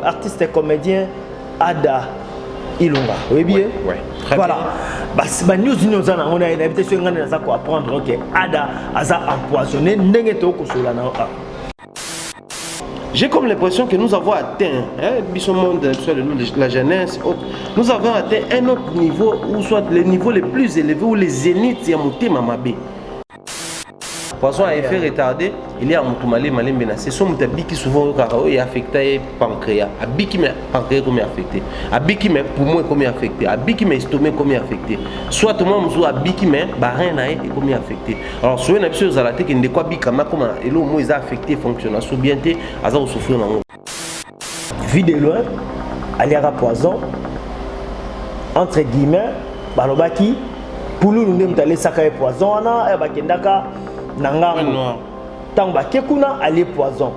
Artiste et comédien Ada Ilunga. Oui bien. Ouais. Voilà. Bah news on a invité sur ngana za ko apprendre que Ada aza empoisonné ndenge to ko sola na. J'ai comme l'impression que nous avons atteint, Bisson Monde, soit le nom de la jeunesse, nous avons atteint un autre niveau, ou soit les niveaux les plus élevés, ou les zéniths, y a monté Mamabé. Poisson à effet retardé, il y a un malé menacé. Son mutabi qui souvent est affecté pancréas. Abiki mais pancréas comme affecté. Abiki mais poumon comme affecté. Abiki mais estomac comme affecté. Soit tout le monde soit abiki mais barren est comme affecté. Alors soit une chose à la tête qui ne quoi bika mais comment et l'eau moins affecté fonctionne. Sous bien té, à ça souffrir dans. Vu de loin, aliara poison entre guillemets, balobaki pour nous nous allons sacrer poison ana et bakendaka. Tant que kuna aller poison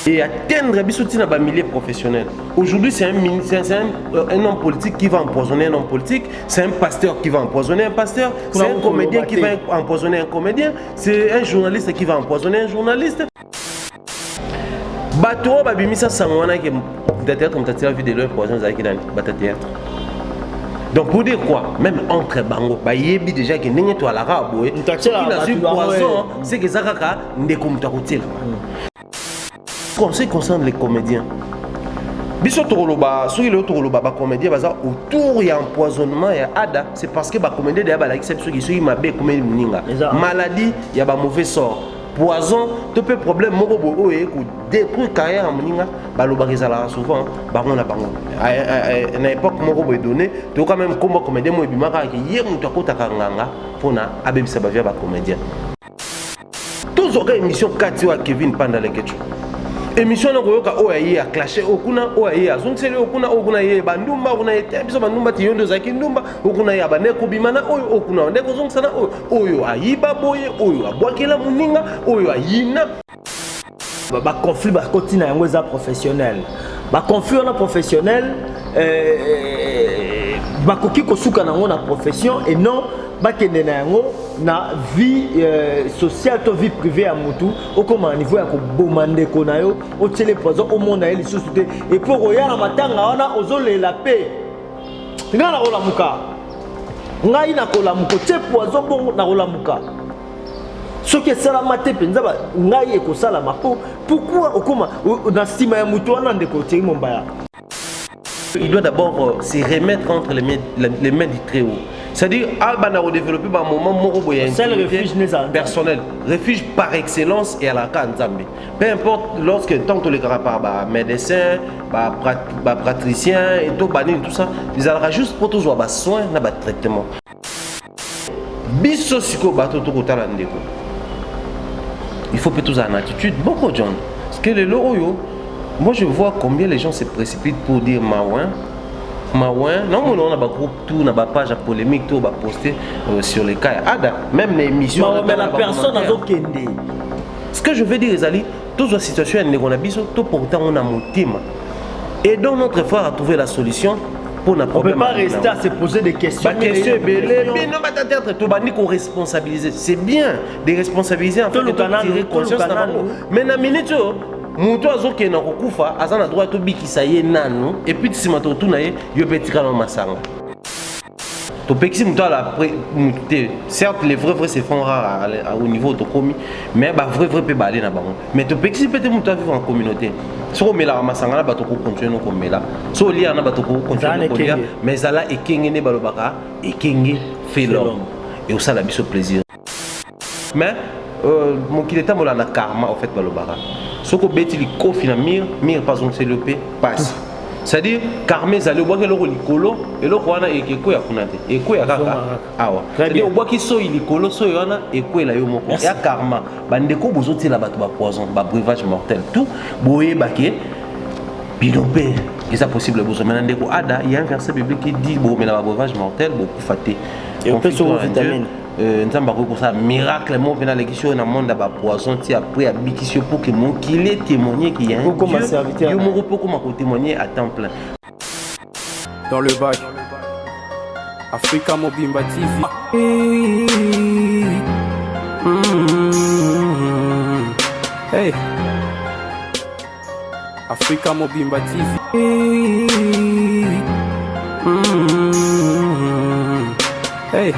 et atteindre un milieu professionnel. Aujourd'hui, c'est un homme politique qui va empoisonner un homme politique, c'est un pasteur qui va empoisonner un pasteur, c'est un comédien qui va empoisonner un comédien, c'est un journaliste qui va empoisonner un journaliste. Bateau babimisa sangwana qui peut-être comme tu as vu de leur poison dans le théâtre. Donc pour dire quoi, même entre bango, bah yebi déjà que n'est toi la rabo, qui n'a eu poison, c'est que Zakaka n'est comme ta routine. Conseil concerne les comédiens. Biso toroloba, sur le toroloba ba comédien baza autour il y a empoisonnement et ada, c'est parce que ba comédien derrière la exception qui sont mabé comme muninga. Maladie, il y a ba mauvais sort. Poison, tu peux problème morobo et détruire carrière en muninga, ba lo barizala souvent, baron la bango. À une époque morobo est donné, tu as quand même comme comédien moi bimaka qui hier on t'a kota kanganga pour na abem sabavia ba comédien. Tous autres émissions Katiwa Kevin pendant les ketchup. Émission na koyoka oya a clasher okuna oya azungsele okuna ye bandumba okuna ye biso bandumba tiyondo zaki ndumba okuna ya baneko bimana oyo okuna ndeko zungsana oyo ayiba boye oyo abwakela muninga oyo ayina ba conflit ba kotina yango za professionnel ba conflit na professionnel ba koki kosuka nango na profession et non bakende na yango na vie sociale to vie privée à mutu okoma niveau ya ko bomande ko na yo o tele poison au monde na lisusu te et pour oya na matanga wana ozolela pe ngala ola muka ngai na kola muko te poison bongo na kola muka soki sala mate penza ba ngai eko sala mapo pourquoi okoma na stima ya mutu wana ndeko te mombaya. Il doit d'abord se remettre entre les mains du Très-Haut. C'est-à-dire, il développer un moment personnel. Refuge par excellence et à la Kanzambi. Peu importe, lorsque tant que les médecins, praticiens et tout ça, ils auront juste pour tous les soins et les traitements. Il faut plutôt une attitude. Beaucoup de gens. Parce que les loro, moi je vois combien les gens se précipitent pour dire Maouin. Non, on a un groupe, tout, on a une page polémique, tout, on va poster sur les cas. Même les émissions. Mais la personne a aucun. Ce que je veux dire, Zali, toutes les situations, tout pourtant on a mon team. Et donc notre frère a trouvé la solution pour notre problème. On ne peut pas rester à se poser des questions. C'est bien de responsabiliser en fait de tirer conscience. Mais la minute. Muto azoke na kokufa azana droit to bikisa ye nanu et puis tsima to tuna ye yo betika na masanga to pekisi muto la certes les vrais se font rares au niveau de komi mais ba vrai pe ba aller na bango mais to pekisi peut-être muto vivre en communauté so mela masanga na bato ko continuer ko mela so lia na bato ko continuer ko lia mais zala ekenge ne balobaka ekenge fait l'homme et ça la biso plaisir mais mon qu'il est à la karma en fait balobaka. Ce que bêtis les coffres na mire pas on c'est le p passe. C'est-à-dire karma zali au bois que le licolo et le roi na ekeko ya kunate eko ya kaka awa. C'est-à-dire au bois qui so ilicolo so yana eko la yo moko ya karma bandeko bozoti la bato ba poison ba breuvage mortel tout boye baké bilopé et ça possible besoin maintenant ndeko ada il y a un verset biblique qui dit bon mais la breuvage mortel beaucoup faté et on peut sur vitamine. Nous avons ça miracle mon venant l'équipe dans monde ba poison ti après habitude pour que mon qu'il est témoigné qu'il y a un Dieu yo mon repos comment témoigner à temps plein dans le bac Africa Mobimba TV hey Africa Mobimba TV. Hey.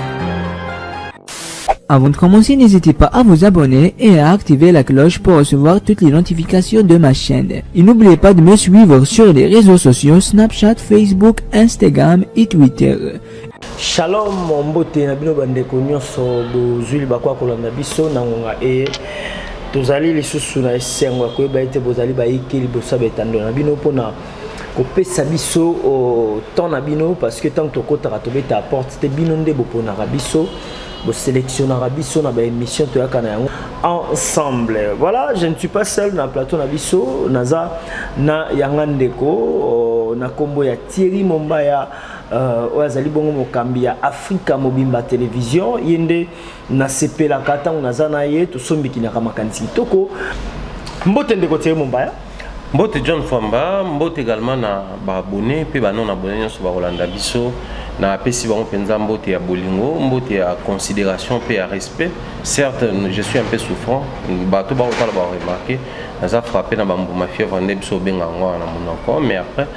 Avant de commencer, n'hésitez pas à vous abonner et à activer la cloche pour recevoir toutes les notifications de ma chaîne. Et n'oubliez pas de me suivre sur les réseaux sociaux Snapchat, Facebook, Instagram et Twitter. Shalom mbote na bino bandeko nyonso bozuli bakwa kolanda biso na ngonga e tozali lisusu na esengo koyeba ete bozali bayekeli bosa betando na bino pona kopesa biso o temps na bino parce que tant que tokotaka tobeta porte te bino nde boponaka biso bo sélectionnera biso na ba émission to yakana yango ensemble. Voilà, je ne suis pas seul na plateau na biso naza na yangandeko na kombo ya Thierry Mombaya oazali bongo mokambi ya Africa Mobimba Télévision yende na sepela kata naza na ye to sombiki na makanisi toko mbote ndeko Thierry Mombaya mbote John Famba mbote également na ba abonné pe ba non abonné nyonso ba Rolanda biso na pesi bango penza mbote ya bolingo mbote ya considération pe ya respect. Certes je suis un peu souffrant bato ba otala ba remarquer naza frappé na ba mbuma fièvre ndé biso benga ngwa na monoko mais après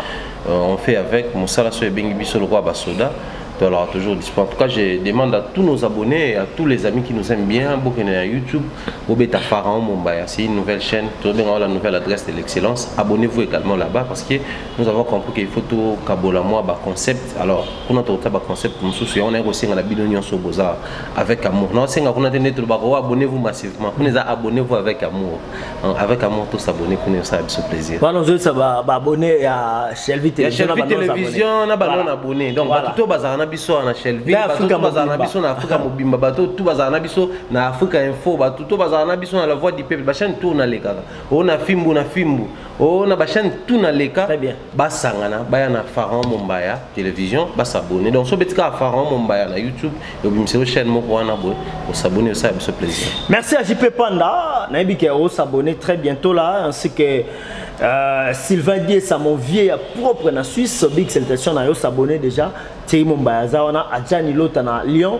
on fait avec Moussala so bengi biso le roi basoda alors toujours disponible. En tout cas, je demande à tous nos abonnés et à tous les amis qui nous aiment bien, beaucoup à YouTube, Obeta Pharaon Mombaya, c'est une nouvelle chaîne, tout bien la nouvelle adresse de l'excellence. Abonnez-vous également là-bas parce que nous avons compris qu'il faut tout Kabola moi concept. Alors, pour notre concept, nous soucions on est aussi dans la bidonion sur Boza avec amour. Non, c'est qu'on a tenu tout le barreau, abonnez-vous massivement. Vous abonnez-vous avec amour. Avec amour, tous s'abonner pour nous, ça a ce plaisir. Voilà, nous ça va abonner à Shelby Télévision. Shelby Télévision, on a ballon abonné. Donc, tout bazar biso na Shelby bato tout bazana biso na Africa Mobimba bato tout bazana biso na Africa Info bato tout bazana biso na la voix du peuple ba chaîne tout na leka on a fimbu on a ba chaîne tout na leka basangana baya na Pharaon Mombaya Télévision ba s'abonner donc so betika Pharaon Mombaya na YouTube et bimselo chaîne moko wana boy pour s'abonner ça avec ce plaisir. Merci à JP Panda na biki o s'abonner très bientôt là ainsi que Sylvain Diès mon vieux propre na Suisse big salutation na yo s'abonner déjà Thierry Mombaya zawana Adjani Lota na Lyon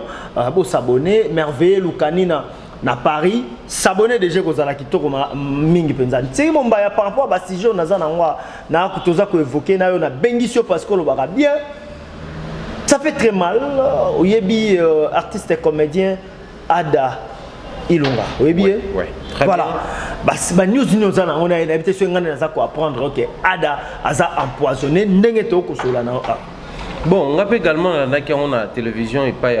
pour s'abonner merveilleux Lukani na Paris s'abonner déjà kozala kitoko mingi penza Thierry Mombaya par rapport à Basijo na zana ngwa na kutoza ko évoquer na yo na bengisio parce que lo baka bien ça fait très mal oyebi artiste et comédien Ada Ilunga oyebi ouais très voilà bien. Bah news nous on a l'habitude sur ngana za ko apprendre OK Ada aza empoisonné ndenge to ko sola na bon, on a également on a télévision et pas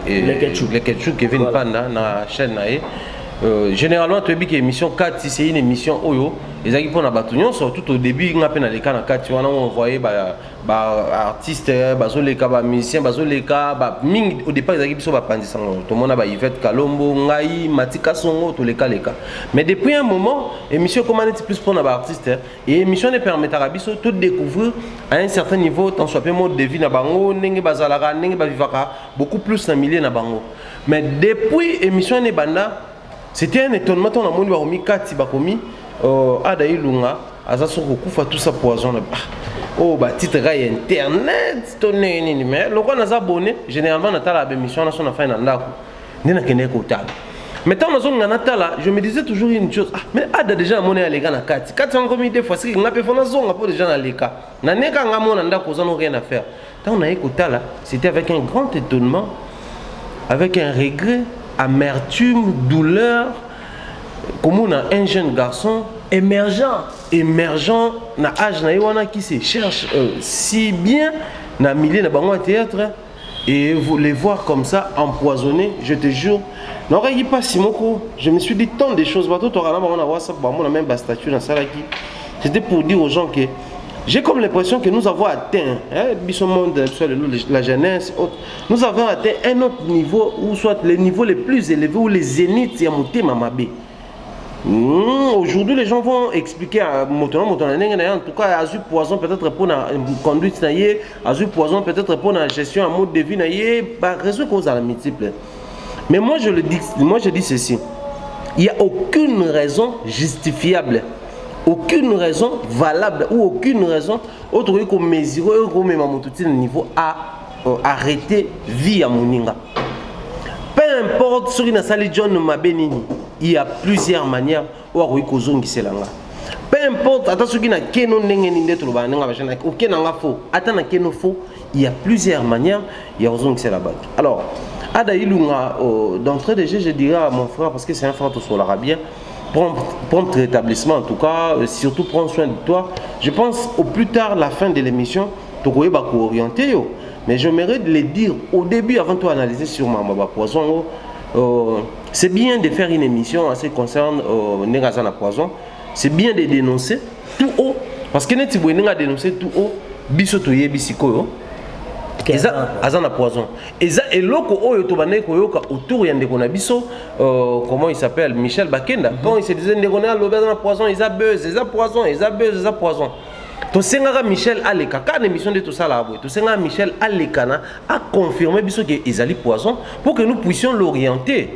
les Ketchuk Kevin Panda dans la chaîne. Généralement, tu as vu que l'émission 4, c'est une émission Oyo. Les équipes on a battu surtout au début, on a peine à l'écart dans 4, on voyait artistes, bazoleka, musiciens, bazoleka, au départ les équipes sont pas pendant tout le monde a Yvette Kalombo, Ngai, Matika Songo, tous les cas. Mais depuis un moment, l'émission comment est plus pour les artistes et l'émission ne permet à Rabiso tout découvrir à un certain niveau, tant soit peu mode de vie na bango, n'engue bazalara, n'engue bavivaka, beaucoup plus na milliers na bango. Mais depuis l'émission ne banda c'était un étonnement, on a monté au Mikati Bakomi, Ada Ilunga, Azaso Kufa, tout ça poison. Oh, bah, titre internet, tonné, mais le roi n'a abonné, généralement, on a la émission, on a fait un andako. On a fait mais tant que on a Natala, je me disais toujours une chose, mais Ada déjà monnaie à l'égal à 4. 4 ans comme des fois, c'est qu'on a fait une zone pour les gens à l'écart. N'a n'est qu'un gamon andako, on n'a rien à faire. Tant on a écouté là, c'était avec un grand étonnement, avec un regret. Amertume, douleur, comme on a un jeune garçon émergent na âge na iwana qui se cherche si bien na milieu na bango théâtre et vous les voir comme ça empoisonnés, je te jure n'aurait pas si moko je me suis dit tant de choses bateau toi on a WhatsApp on a même ba statut dans ça là qui c'était pour dire aux gens que j'ai comme l'impression que nous avons atteint, la jeunesse, nous avons atteint un autre niveau, ou soit les niveaux les plus élevés, ou les zéniths, aujourd'hui, les gens vont expliquer à Moton, en tout cas, à poison peut-être pour la conduite, à poison peut-être pour la gestion, en mode de vie, raison cause à la multiple. Mais moi, je dis ceci, il n'y a aucune raison justifiable. Aucune raison valable ou aucune raison autre que mesurer au niveau à arrêter vie à Moninga. Peu importe ce qui n'a sali John Mabenini, il y a plusieurs manières où Aroui Kozongi Selanga. peu importe attention qui na keno ndenge ninde to ba nga machine OK na faux attends keno faux il y a plusieurs manières il y a raison que c'est la bague alors Ada Ilunga d'entrée de jeu je dirais à mon frère parce que c'est un frère sur l'arabien prendre rétablissement en tout cas surtout prendre soin de toi je pense au plus tard la fin de l'émission tu pourrais ba orienter mais j'aimerais le dire au début avant de analyser sur ma poison c'est bien de faire une émission en ce qui concerne Negazana poison c'est bien de dénoncer tout haut parce que net si nga dénoncer tout haut biso to yebisiko azana poison eza eloko oyo to bane koyoka autour ya ndeko na biso comment il s'appelle Michel Bakenda quand il se disait ndeko na lobeza poison ils a buzz ils a poison ils a buzz ils a poison to senga Michel Aleka quand émission de tout ça là to senga Michel Alekana a confirmé biso que ezali poison pour que nous puissions l'orienter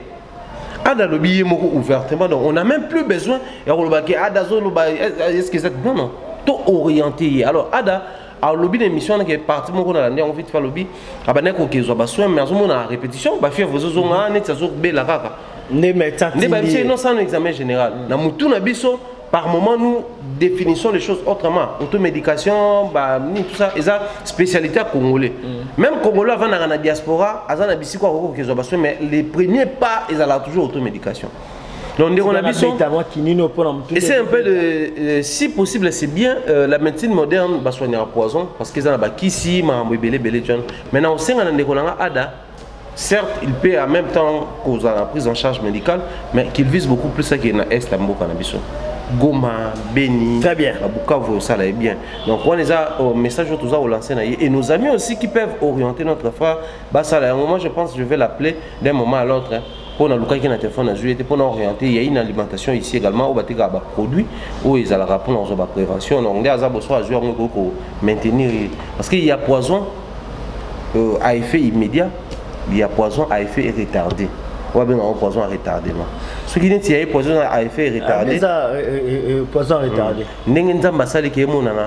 Ada lobi moko ouvertement donc on n'a même plus besoin ya kolobaki Ada zo loba est-ce que ça non to orienter alors Ada alors lobby d'émission qui est parti mon on a on vite faire lobby abane ko kezo ba soin mais on a répétition ba fièvre vous zo nga net ça zo be la kaka ne médecin ne ba c'est non sans examen général na mutu na biso par moment nous définissons les choses autrement automédication bah ni tout ça et ça spécialité congolais même congolais avant dans la diaspora azana bisiko ko kezo ba soin mais les premiers pas ils ont toujours automédication. Donc on a et c'est un peu de si possible c'est bien la médecine moderne va soigner à poison parce qu'ils ont ici maintenant on sait qu'on a Ada certes il peut en même temps cause la prise en charge médicale mais qu'il vise beaucoup plus ça qui est dans est cannabis Goma Beni très bien Bukavu ça là est bien donc on les a au message tout ça au lancer et nos amis aussi qui peuvent orienter notre frère bah ça là un moment je pense que je vais l'appeler d'un moment à l'autre pour nous qui na téléphone pour nous orienter il y a une alimentation ici également au batega ba produit où ils allaient répondre aux prévention donc les azabo soit jouer pour maintenir parce qu'il y a poison à effet immédiat il y a poison à effet retardé ou bien un poison à retardement ce qui dit il y a poison à effet retardé poison retardé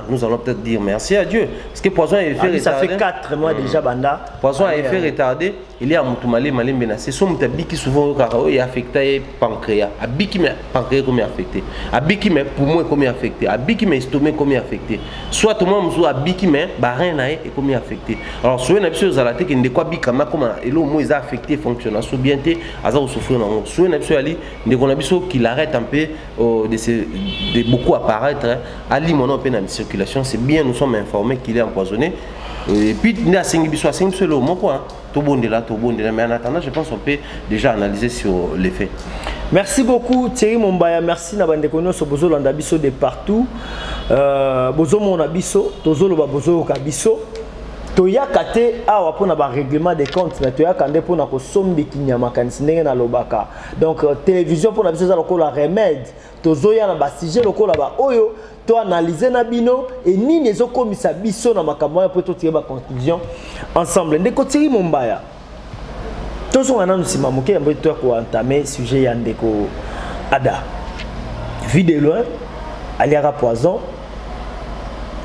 nous allons peut-être dire merci à Dieu parce que poison à effet retardé ça fait 4 mois déjà banda poison à effet retardé il y a mutumale malembe na c'est son mutabiki souvent est affecté pancréas abiki mais pancréas comme affecté abiki mais poumon comme affecté abiki mais estomac comme affecté soit tout le monde soit abiki mais barin na est comme affecté alors soit na biso zalate que ndeko abika ma comme elo mo est affecté fonctionne so bien té aza souffrir non soit na biso ali ndeko na biso qu'il arrête un peu de beaucoup apparaître ali mon peu dans la circulation c'est bien nous sommes informés qu'il est empoisonné et puis il y a 5 biso 5 seul au quoi tout bon de là mais en attendant je pense qu'on peut déjà analyser sur les faits. Merci beaucoup Thierry Mombaya merci na bande kono so bozo landa biso de partout bozo mona biso tozo loba bozo ka biso toyaka te awa pona ba règlement des comptes mais toyaka nde pona ko sombi kinyama kanisi ndenge na lobaka donc télévision pona biso za lokola remède tozo ya na ba sujet lokola ba oyo to analyser na bino et nini ezokomisa biso na makambo ya poto tirer ba conclusion ensemble ndeko Thierry Mombaya tozo wana nsima moke ya mboto ko entamer sujet ya ndeko Ada vu de loin aliara poison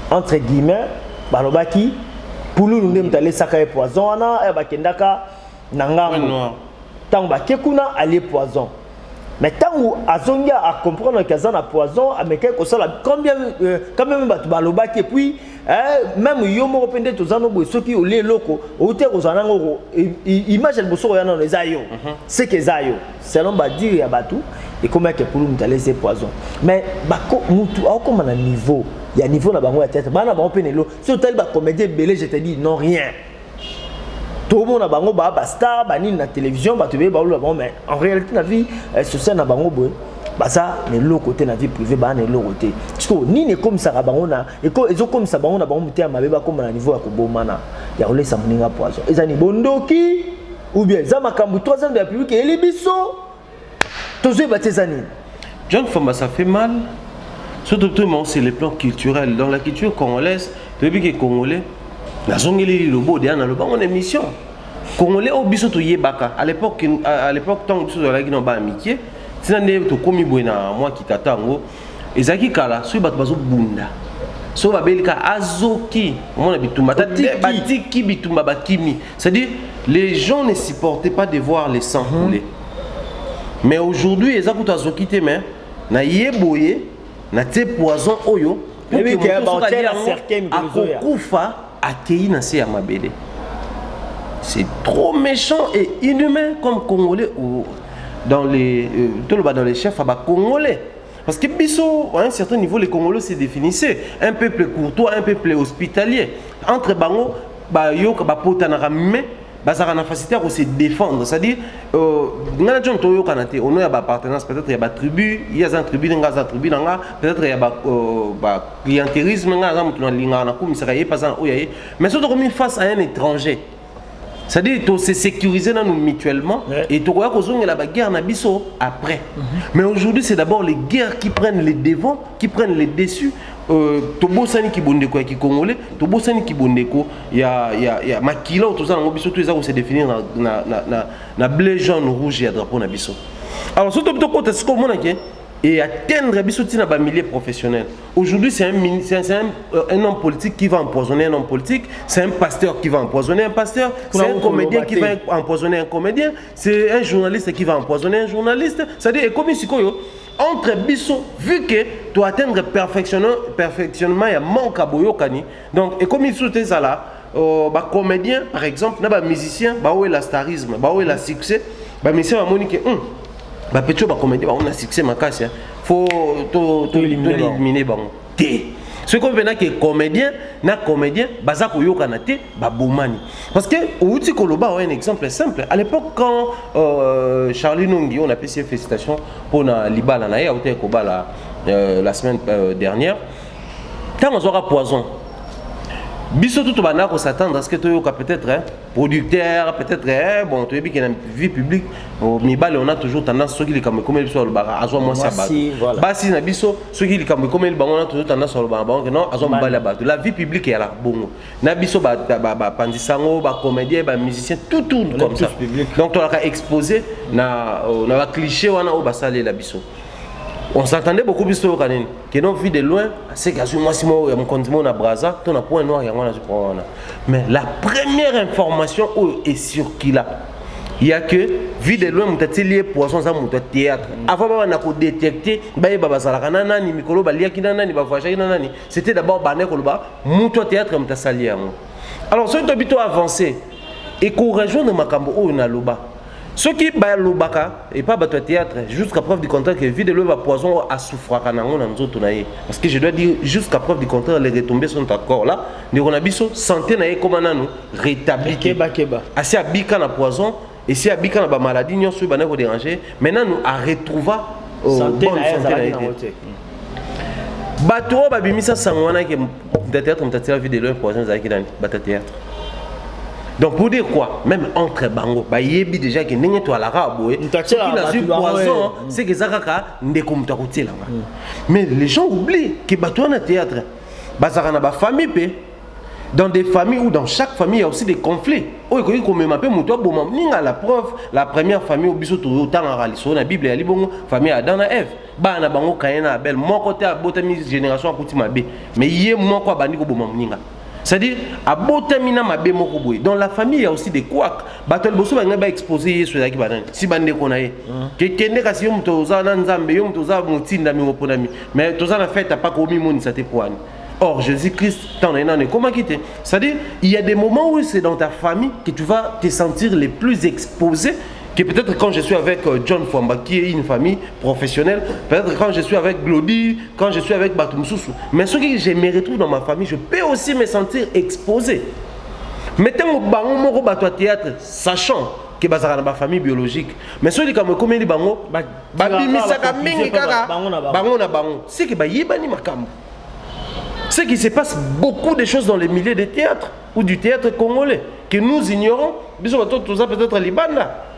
entre guillemets balobaki pulu nde mtale saka e poison wana e bakendaka nangamo tango bakekuna ali poison mais tango azongia à comprendre que azana poison ameka ko sala combien quand même batu balobaki et puis même yo moko pende tozano boy soki ole loko o te ko zana ngoko image le boso yana no ezayo c'est que ezayo selon ba dire ya batu et comment que pulu mtale c'est poison mais bako mutu akoma na niveau il y a niveau na bango ya tête bana ba penelo so tel ba comédien belé je te dis non rien tout le monde a bango ba star ba ni na télévision ba te be ba lo ba mais en réalité na vie social na bango boy ba ça mais le côté na vie privée ba na le côté parce que ni ne comme ça bango na et ko ezo comme ça bango na bango muté mabe ba comme na niveau ya ko bomana ya ole sa muninga poison ezani bondoki ou bien za makambu 3 ans de la public et les biso tozo ba tezani John Famba ça fait mal. Surtout c'est le plan culturel. Dans la culture congolaise, depuis que les Congolais, la zone le beau derrière le banc en émission. Congolais au biso to yebaka. À l'époque tant que biso la guine en bas amitié, c'est un to komi buena moi qui t'attends. Ezaki kala, so bat bazo bunda. So babelika azoki, on a bitumba batiki bitumba bakimi. C'est-à-dire les gens ne supportaient pas de voir les sangs couler. Mais aujourd'hui, ezakuta azoki te mais na yeboye na te poison oyo akokufa akei na se ya mabele. C'est trop méchant et inhumain comme Congolais ou dans les chefs congolais. Parce que biso, à un certain niveau, les Congolais se définissaient un peuple courtois, un peuple hospitalier. Entre bango, bazara na facilité à se défendre, c'est-à-dire ngana jon toyo kanate on a appartenance, peut-être il y a tribu, il y a un tribu ngaza tribu nga, peut-être il y a clientélisme ngaza mutu na linga na kumisaka ye pas oyaye, mais surtout comme face à un étranger. C'est-à-dire que se sécuriser nous mutuellement et tu vois que la guerre na biso après. Mais aujourd'hui c'est d'abord les guerres qui prennent les devants, qui prennent les dessus. Tobosani ki bondeko ya ki congolais, tobosani ki bondeko ya makila tout ça biso tout ça se définir na bleu jaune rouge et drapeau na biso. Alors surtout to côté ce qu'on mona ke et atteindre biso tina ba milieu professionnel. Aujourd'hui c'est un homme politique qui va empoisonner un homme politique, c'est un pasteur qui va empoisonner un pasteur, c'est un comédien qui va empoisonner un comédien, c'est un journaliste qui va empoisonner un journaliste, c'est-à-dire comme ici entre biso vu que tu atteindre perfectionnement il y a manque à boyokani donc et comme il soutient ça là ba comédien par exemple na ba musicien ba ou la starisme ba ou la succès ba musicien ba monique ba petcho ba comédien ba on a succès makasi faut to éliminer ba té ce qu'on veut que comédien na comédien baza ko yokana té ba bomani parce que outi koloba un exemple simple à l'époque quand Charlie Nungi on a fait ses félicitations pour na libala na ya outé ko bala la semaine dernière tant on aura poison biso tout bana ko s'attendre à ce que tu yoka peut-être producteur peut-être bon tu es bien dans vie publique mibale on a toujours tendance ceux qui les comme le biso le bara azo moi ça basi na biso ceux qui les comme le bango on a toujours tendance le bara que non azo mibale ba la vie publique est là bongo na biso ba pandisango ba comédien ba musicien tout tourne comme ça donc tu as exposé na ba cliché wana o ba salé la biso. On s'attendait beaucoup plus au Canada. Que non, vu de loin, c'est que moi, si moi, mon continent na Braza, ton point noir, mais la première information est sur qui là. Il y a que, vu de loin, mon lié poisson, ça mon théâtre. Avant, on a détecté, c'était d'abord Bané Koloba, mon théâtre, mon salier. Alors, ce qui est avancé, et qu'on rejoint ma cambo ou na loba. Ce qui est lobaka et pas battre théâtre jusqu'à preuve du contraire que vie de l'eau va poison à souffrir parce que je dois dire jusqu'à preuve du contraire les retombées sont encore là nous on a biso santé na comme nanu rétabli assez abika na poison et si abika na ba maladie nous sur bana ko déranger maintenant nous à retrouver santé na bato ba bimisa sangwana que théâtre mtatira vie de l'eau poison za ki dans battre théâtre. Donc pour dire quoi, même entre bango, bah yebi déjà que n'engue toi la raboé, ce qui n'a su poison, c'est que ça kaka ndeko mutakoté là. Mais les gens oublient que bateau na théâtre, bazarana ba famille pe, dans des familles ou dans chaque famille il y a aussi des conflits. Oh il comme même peu muto boma ninga la preuve, la première famille au biso to tant en raliso na Bible ali bongo famille Adam na Ève. Ba na bango Caïn na Abel, mon côté a botami génération a kuti mabe. Mais yé mon quoi bandi ko boma ninga. C'est-à-dire, à Botamina Mabé Mokoboui, dans la famille, il y a aussi des couacs. Battle Bosso va exposer sur la Kibanan. Si Bande Konae, que Kendeka Sium Toza, Nanzambe, Yum Toza, Moutin, Moponami. Mais Toza n'a fait, t'as pas commis mon Satépoine. Or, Jésus-Christ, t'en es né, comment quitter? C'est-à-dire, il y a des moments où c'est dans ta famille que tu vas te sentir les plus exposés. Que peut-être quand je suis avec John Fouamba, qui est une famille professionnelle, peut-être quand je suis avec Glody, quand je suis avec Batum Soussou. Mais ce que je me retrouve dans ma famille, je peux aussi me sentir exposé. Mettez mon bango mon bateau théâtre, sachant que bazara ma famille biologique. Mais ceux qui comme les bango, babi misaka mingi kaka, bango na bango. C'est que ba yebani makambo. C'est qu'il se passe beaucoup de choses dans les milieux de théâtre ou du théâtre congolais que nous ignorons. Bisous tout ça peut-être Libanda.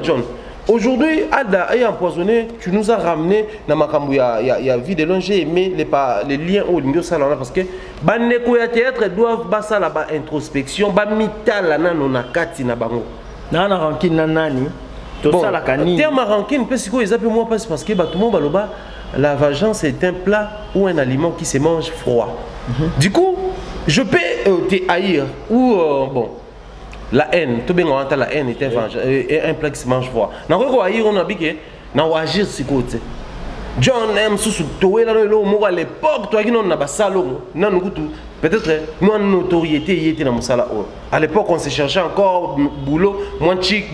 John. Aujourd'hui, Ada est empoisonné, tu nous as ramené dans ma ya vie de l'homme. J'ai aimé les liens au Lingo Salana parce que Baneko ya théâtre doivent basa la introspection, mitala na nonakati na bango. Na rancune na nani. To ça la kani. Terme rancune parce que ils appellent moi parce que tout le monde baloba la vengeance est un plat ou un aliment qui se mange froid. Du coup, je peux te haïr ou bon. La haine, tout bien on la haine est un plat qui se mange froid. On a dit que on agir sur côté. John aime sous toi là à l'époque toi qui non n'a pas salon non peut-être moi notoriété il était dans mon sala à l'époque on se cherchait encore boulot moins chic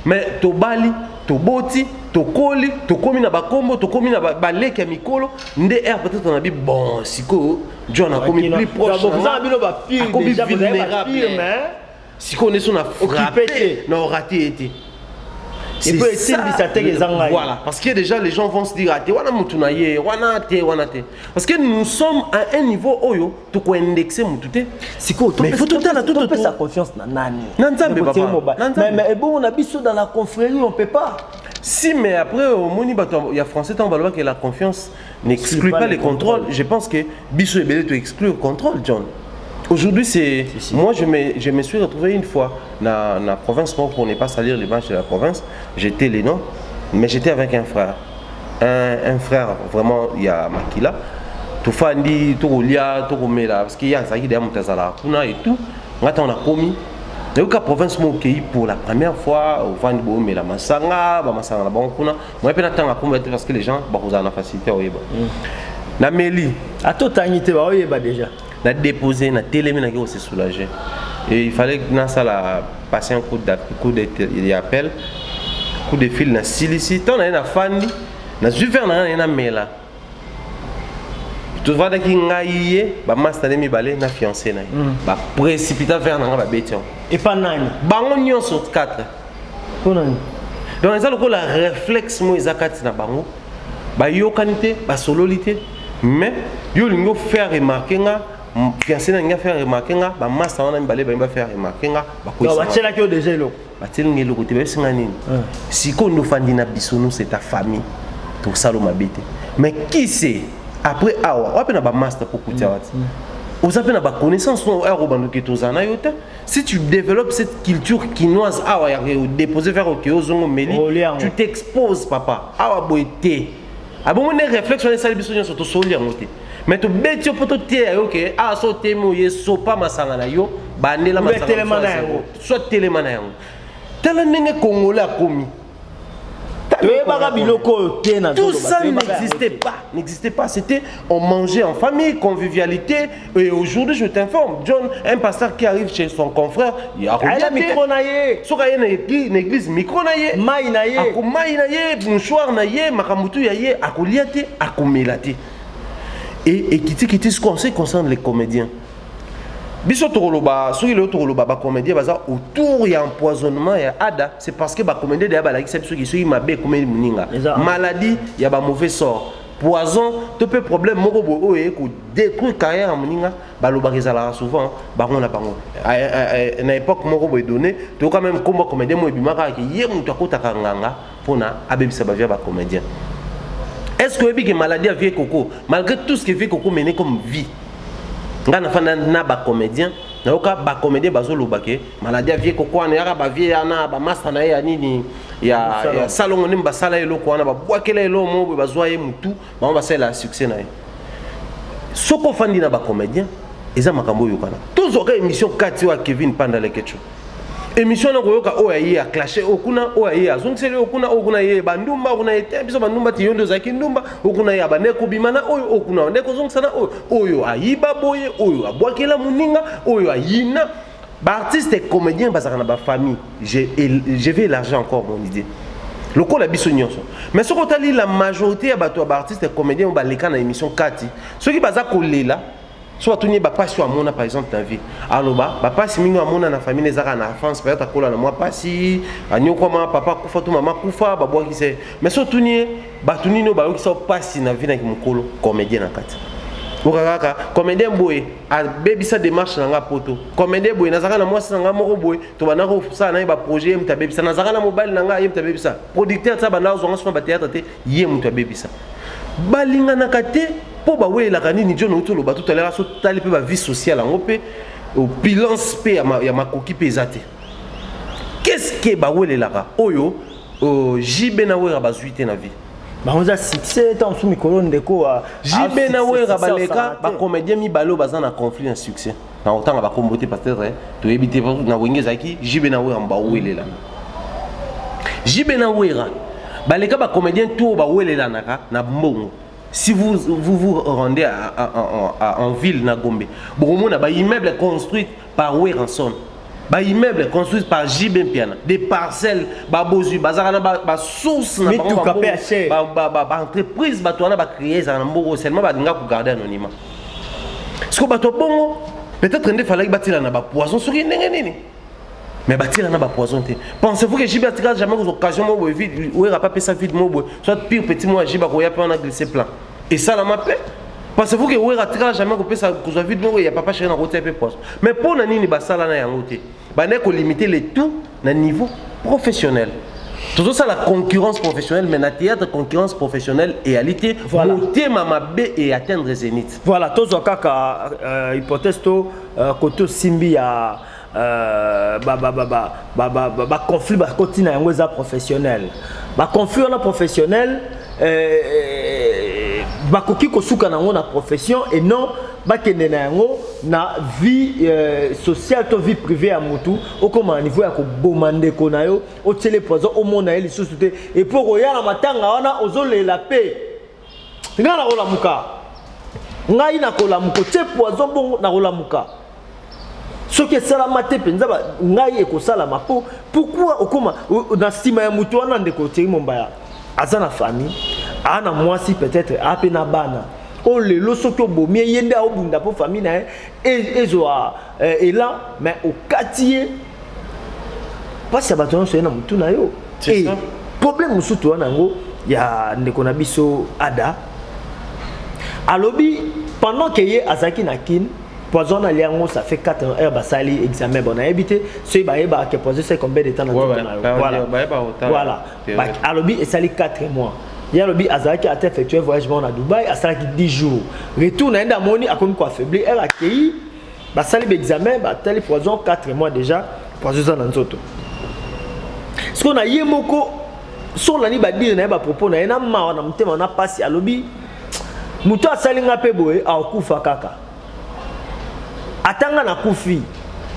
mais to bali to boti to koli to komi na bakombo to komi na baleke mikolo nde air peut-être on a dit bon siko John a commis plus proche vous avez bilo ba pire déjà vous avez ba pire mais si on est sur la frappé non raté été. C'est ça. Voilà, parce que déjà les gens vont se dire parce que nous sommes à un niveau oyo to ko indexer mututé. Mais il faut tout le temps sa confiance na nani. Mais bon on a biso dans la confrérie on peut pas. Si mais après au moni il y a français tant valoir que la confiance n'exclut pas les contrôles, je pense que biso est belé to exclure le contrôle John. Aujourd'hui, c'est moi, je me suis retrouvé une fois dans la province, pour ne pas salir les matchs de la province. J'étais les noms, mais j'étais avec un frère. Un frère, vraiment, il y a Makila. Tout Fandi, tout Olia, tout Romela, parce qu'il y a ça qui est derrière Moutazala, et tout. On a commis. Et la province m'a accueilli pour la première fois au Fandi mais la Masanga, la Bankuna. Moi, je n'ai pas combattre parce que les gens ont la facilité. La Mélie. À tout temps, il déjà. Na déposé na télé mais na se soulager et il fallait que ça la passer un coup d'appel coup de fil na silisi tant na fandi na super na mela tu vois daki ngaïe ba master mi balé na fiancé na ba précipita vers na ba bétion et pas nani bango nyon sur 4 pour nani donc ça le la réflexe mo ezakati na bango ba yokanité ba sololité mais yo lingo faire remarquer nga fiancé n'a faire remarquer nga ba master wana mbale ba faire remarquer nga ba ko ba tshela ki déjà eloko ba tshela ngelo ko te ba singa nini siko ndo fandi na bisono c'est ta famille to saloma bete mais qui c'est après awa wa pe na ba master pour kutia wati vous avez na ba connaissance no ero bando ke tozana yota si tu développes cette culture quinoise awa ya déposer faire OK ozongo meli tu t'exposes papa awa boité abo mon réflexe on est sali bisono sur to soli ngote. Mais tu bêtis au poteau de ok, ah, so témo, ye so pas ma sangana yo, bandé la masangana yo, soit télémanayo. Tel un nègre congolais a commis. Tout ça n'existait pas, c'était on mangeait en famille, convivialité. Et aujourd'hui, je t'informe, John, un pasteur qui arrive chez son confrère, il y a un micro naïe, une église micro naïe, maï naïe, mouchoir naïe, makamutu naïe, akoliate, akomelate. Et qui ce qu'on sait concerne les comédiens. Biso tokoloba, soki le tokoloba ba comédien baza autour ya empoisonnement ya ada, c'est parce que ba comédien de ba la exception qui soki mabe comédien muninga. Maladie, ya ba mauvais sort. Poison, to pe problème moko bo oye ko détruire carrière muninga, ba loba kezala souvent ba ngona bango. Na époque moko bo donné, to quand même comme comédien mo bimaka ki ye mutu akota nganga pona abebisa ba via ba comédien. Est-ce que vous maladie à vie coco, malgré tout ce que vie coco mené comme vie, ngana fana na ba comédien, na oka ba comédien bazolo bake, maladie à vie coco na yaka ba vie ana ba master na ya nini ya salon on ba sala elo ko na ba boakela elo mo ba zoye mutu, ba ba sala succès na. Soko fandi na ba comédien, eza makambo yokana. Tous oka émission 4 wa Kevin Pandale Ketcho. Émission na koyoka o ayi a clasher okuna o ayi azongisele okuna ye bandumba okuna ete biso bandumba tiyondo zaki ndumba okuna ya baneko bimana oyo okuna ndeko zongisana oyo ayiba boye oyo abwakela muninga oyo ayina ba artiste et comédien bazaka na ba famille je vais élargir encore mon idée loko la biso nyonso mais ce qu'on la majorité ya bato ba artiste et comédien ba leka na émission 4 ceux qui baza kolela soit tu n'es pas passion à mon par exemple ta vie alors bah papa si mingo à mon na famille les ara na France peut-être à kola na moi pas si agno quoi papa kufa tout maman kufa ba bois qui c'est mais soit tu n'es ba tu n'es no ba qui sont pas si na vie na ki mukolo comédien na kati okaka comédien boy a baby ça démarche na nga poto comédien boy na zaka na moi na nga moko boy to bana ko ça na ba projet mta baby ça na zaka na mobile na nga mta baby ça producteur ça bana zo nga ba théâtre te yé mta baby ça balinga na kate pour ba we la kanini John otolo ba tout à l'heure so tali pe ba vie sociale en pe au bilan spé ya makoki pesate qu'est-ce que ba we la ka oyo jibe na we ba zuité na vie ba on a succès tant sous micro ndeko jibe na we ba leka ba comédien mi balo ba na conflit en succès na autant ba comboter peut-être to éviter na wengeza ki jibe na we ba we la jibe na we les gars, comédien tout ba wele la naka na mbongo. Si vous rendez en ville na Gombe, bon na ba immeuble construit par Weranson. Ba immeuble construit par JB Piana, des parcelles ba bozu bazarana ba source na ba entreprise ba toana ba créer za na mbongo seulement ba dinga ko garder anonymat. Ce que ba to bongo peut-être ndé fallait bâtir na ba poison sur nini. Mais bâtir na ba poison te. Pensez-vous que JB a jamais aux occasions mo vide ou pas ça vide mo soit pire petit moi JB ko ya pe on a glissé plan. Et ça la mappe. Pensez-vous que ou a jamais ko ça ko vide mo ya papa chéri na côté pe poison. Mais pour na nini ba sala na yango te. Ba ne ko limiter les tout na niveau professionnel. Tout ça la concurrence professionnelle mais na théâtre concurrence professionnelle et réalité monter mamabe et atteindre le zénith. Voilà, tozo kaka hypothèse to côté simbi ya conflit ba continue yango za professionnel. Ba conflit na professionnel ba koki ko suka nango na profession et non ba kende na yango na vie sociale to vie privée ya mutu okoma niveau ya ko bomande ko na yo o tele poison o mona eli susute et pour oya na matanga wana ozolela pe ngala ola muka ngai na kola muko te poison bongo na kola muka ce que ça la maté penza ba ngai e ko sala mapo pourquoi okoma na stima ya mutu wana ndeko teri mombaya azana famille ana mwasi peut-être apena bana o lelo soki obomi yende obunda po famille na ezoa ela mais au quartier pas ça baton so na mutu na yo et problème musutu wana ngo ya ndeko na biso ada alobi pendant que ye azaki na kin poison na liango ça fait 4 heures basali examen bon a évité ce ba eba que poser c'est combien de temps na voilà alobi et sali 4 mois. Il y a le Azaki a effectué un voyage à Dubaï, à 10 jours. Retourne à Ndamoni, a comme quoi affaibli. Elle a accueilli, bah, ça l'examen, bah, tel poison 4 mois déjà, poison dans l'autre. Ce qu'on a eu, Moko, son l'année, bah, dire, n'a pas propos, n'a pas marre, on a passé à lobby. Mouto a sali n'a pas boé, a okufa kaka. Atanga na kufi,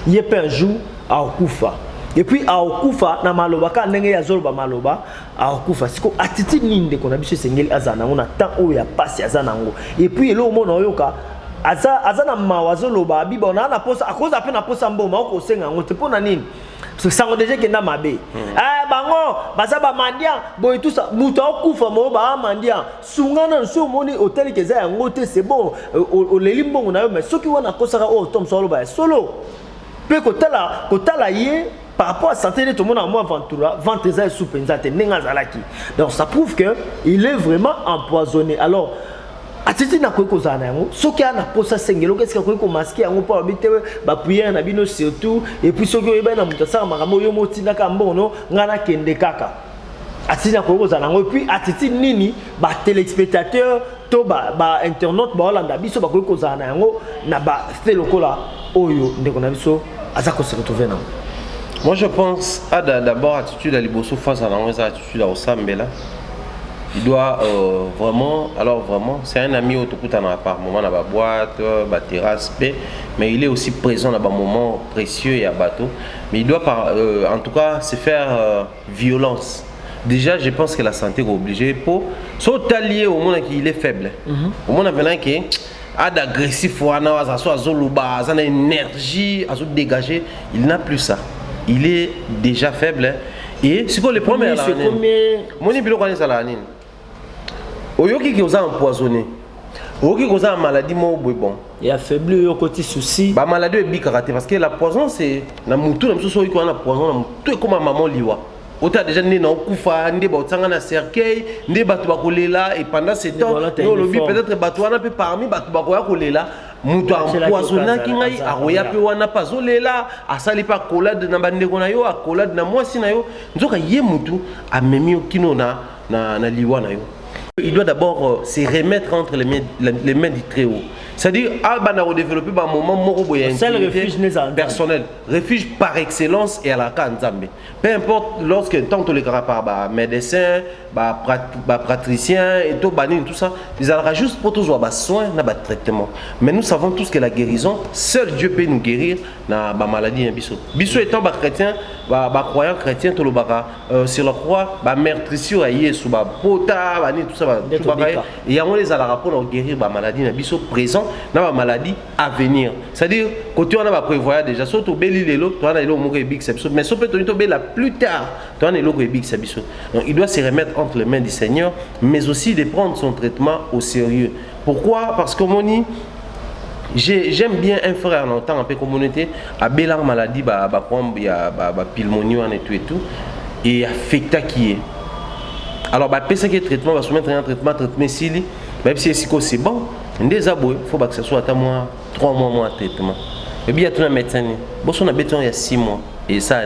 y a pas un jour, a okufa. Et puis a okufa na maloba ka ndenge ya zoloba maloba a okufa siko attitude ninde ko na biso sengeli azana on attend o ya passe azana ngo et puis elo mona yoka azana mawazo loba biba on na posa a cause après na posa mboma ko senga ngo te pona nini parce que sango déjà kenda mabe bango baza ba mandia boy tout ça muta okufa mo ba mandia sungana so moni hôtel ke za ngo te c'est bon o leli mbongo na yo mais soki wana kosaka o tom solo ba solo pe ko tala ye par rapport à santé de tout le monde en moi ventura vente des sous penzate nengazalaki donc ça prouve que il est vraiment empoisonné alors atiti na ko kozana yango soki ana posa sengelo qu'est-ce que ko masquer yango pour habiter ba prière na bino surtout et puis soki oyeba na muta saka makambo yo motinda ka mbono ngana kende kaka atiti na ko kozana yango et puis atiti nini ba téléspectateur to ba internaute ba Hollanda biso ba ko kozana yango na ba fait lokola oyo ndeko na biso azako se retrouver na. Moi je pense à d'abord attitude à Liboso face à l'attitude à Osambela. Il doit vraiment, alors vraiment, c'est un ami au tout par moment dans la boîte, la terrasse, mais il est aussi présent dans un moment précieux et à bateau. Mais il doit en tout cas se faire violence. Déjà je pense que la santé est obligée pour sauter lié au monde qui est faible. Au monde maintenant qui a d'agressif, a une énergie à se dégager, il n'a plus ça. Il est déjà faible et c'est quoi le premier là mon bilo connaît ça là nini oyoki ki oza empoisonné oyoki ko za maladie mo bon et affaibli yo côté souci ba maladie e bikaraté parce que la poison c'est na mutu na msoso ko na poison na mutu comme maman liwa ota déjà né na okufa ndé ba otanga na cercueil ndé batu ba kolela et pendant ce temps no lobi peut-être batu wana pe parmi batu ba ko ya kolela mutu empoisonné ki ngai aroya pe wana pa zolela asali pa collade na bandeko na yo a collade na mwasi na yo nzoka ye mutu amemi okino na liwa na yo. Il doit d'abord se remettre entre les mains du Très-Haut. C'est-à-dire, on a développé un moment personnel. Refuge par excellence et à la Kanzambe. Peu importe, lorsque tant les par médecins, pratriciens et tout ça, ils ont juste pour tous avoir soin, n'a traitement. Mais nous savons tous que la guérison, seul Dieu peut nous guérir na maladie. Bisso étant chrétien, croyant chrétien, tout le sur la croix, meurtrissure à Yesu, pota, tout ça, et on les a la rapport à guérir la maladie, bisso présent, na maladie à venir. C'est-à-dire, quand tu en as prévoir déjà, soit tu bélis les lots, tu en as l'eau mourir big sepso, mais soit tu en la plus tard, tu en as l'eau big sepso. Donc il doit se remettre entre les mains du Seigneur, mais aussi de prendre son traitement au sérieux. Pourquoi? Parce que mon j'aime bien un frère dans le temps un peu communauté à Bélan maladie il y a pulmonie et tout et affecta qui est alors penser que traitement va soumettre un traitement si même si c'est bon des aboués faut que ce soit à moi 3 mois de traitement et bien il y a tout un médecin bon on a béton il y a 6 mois et ça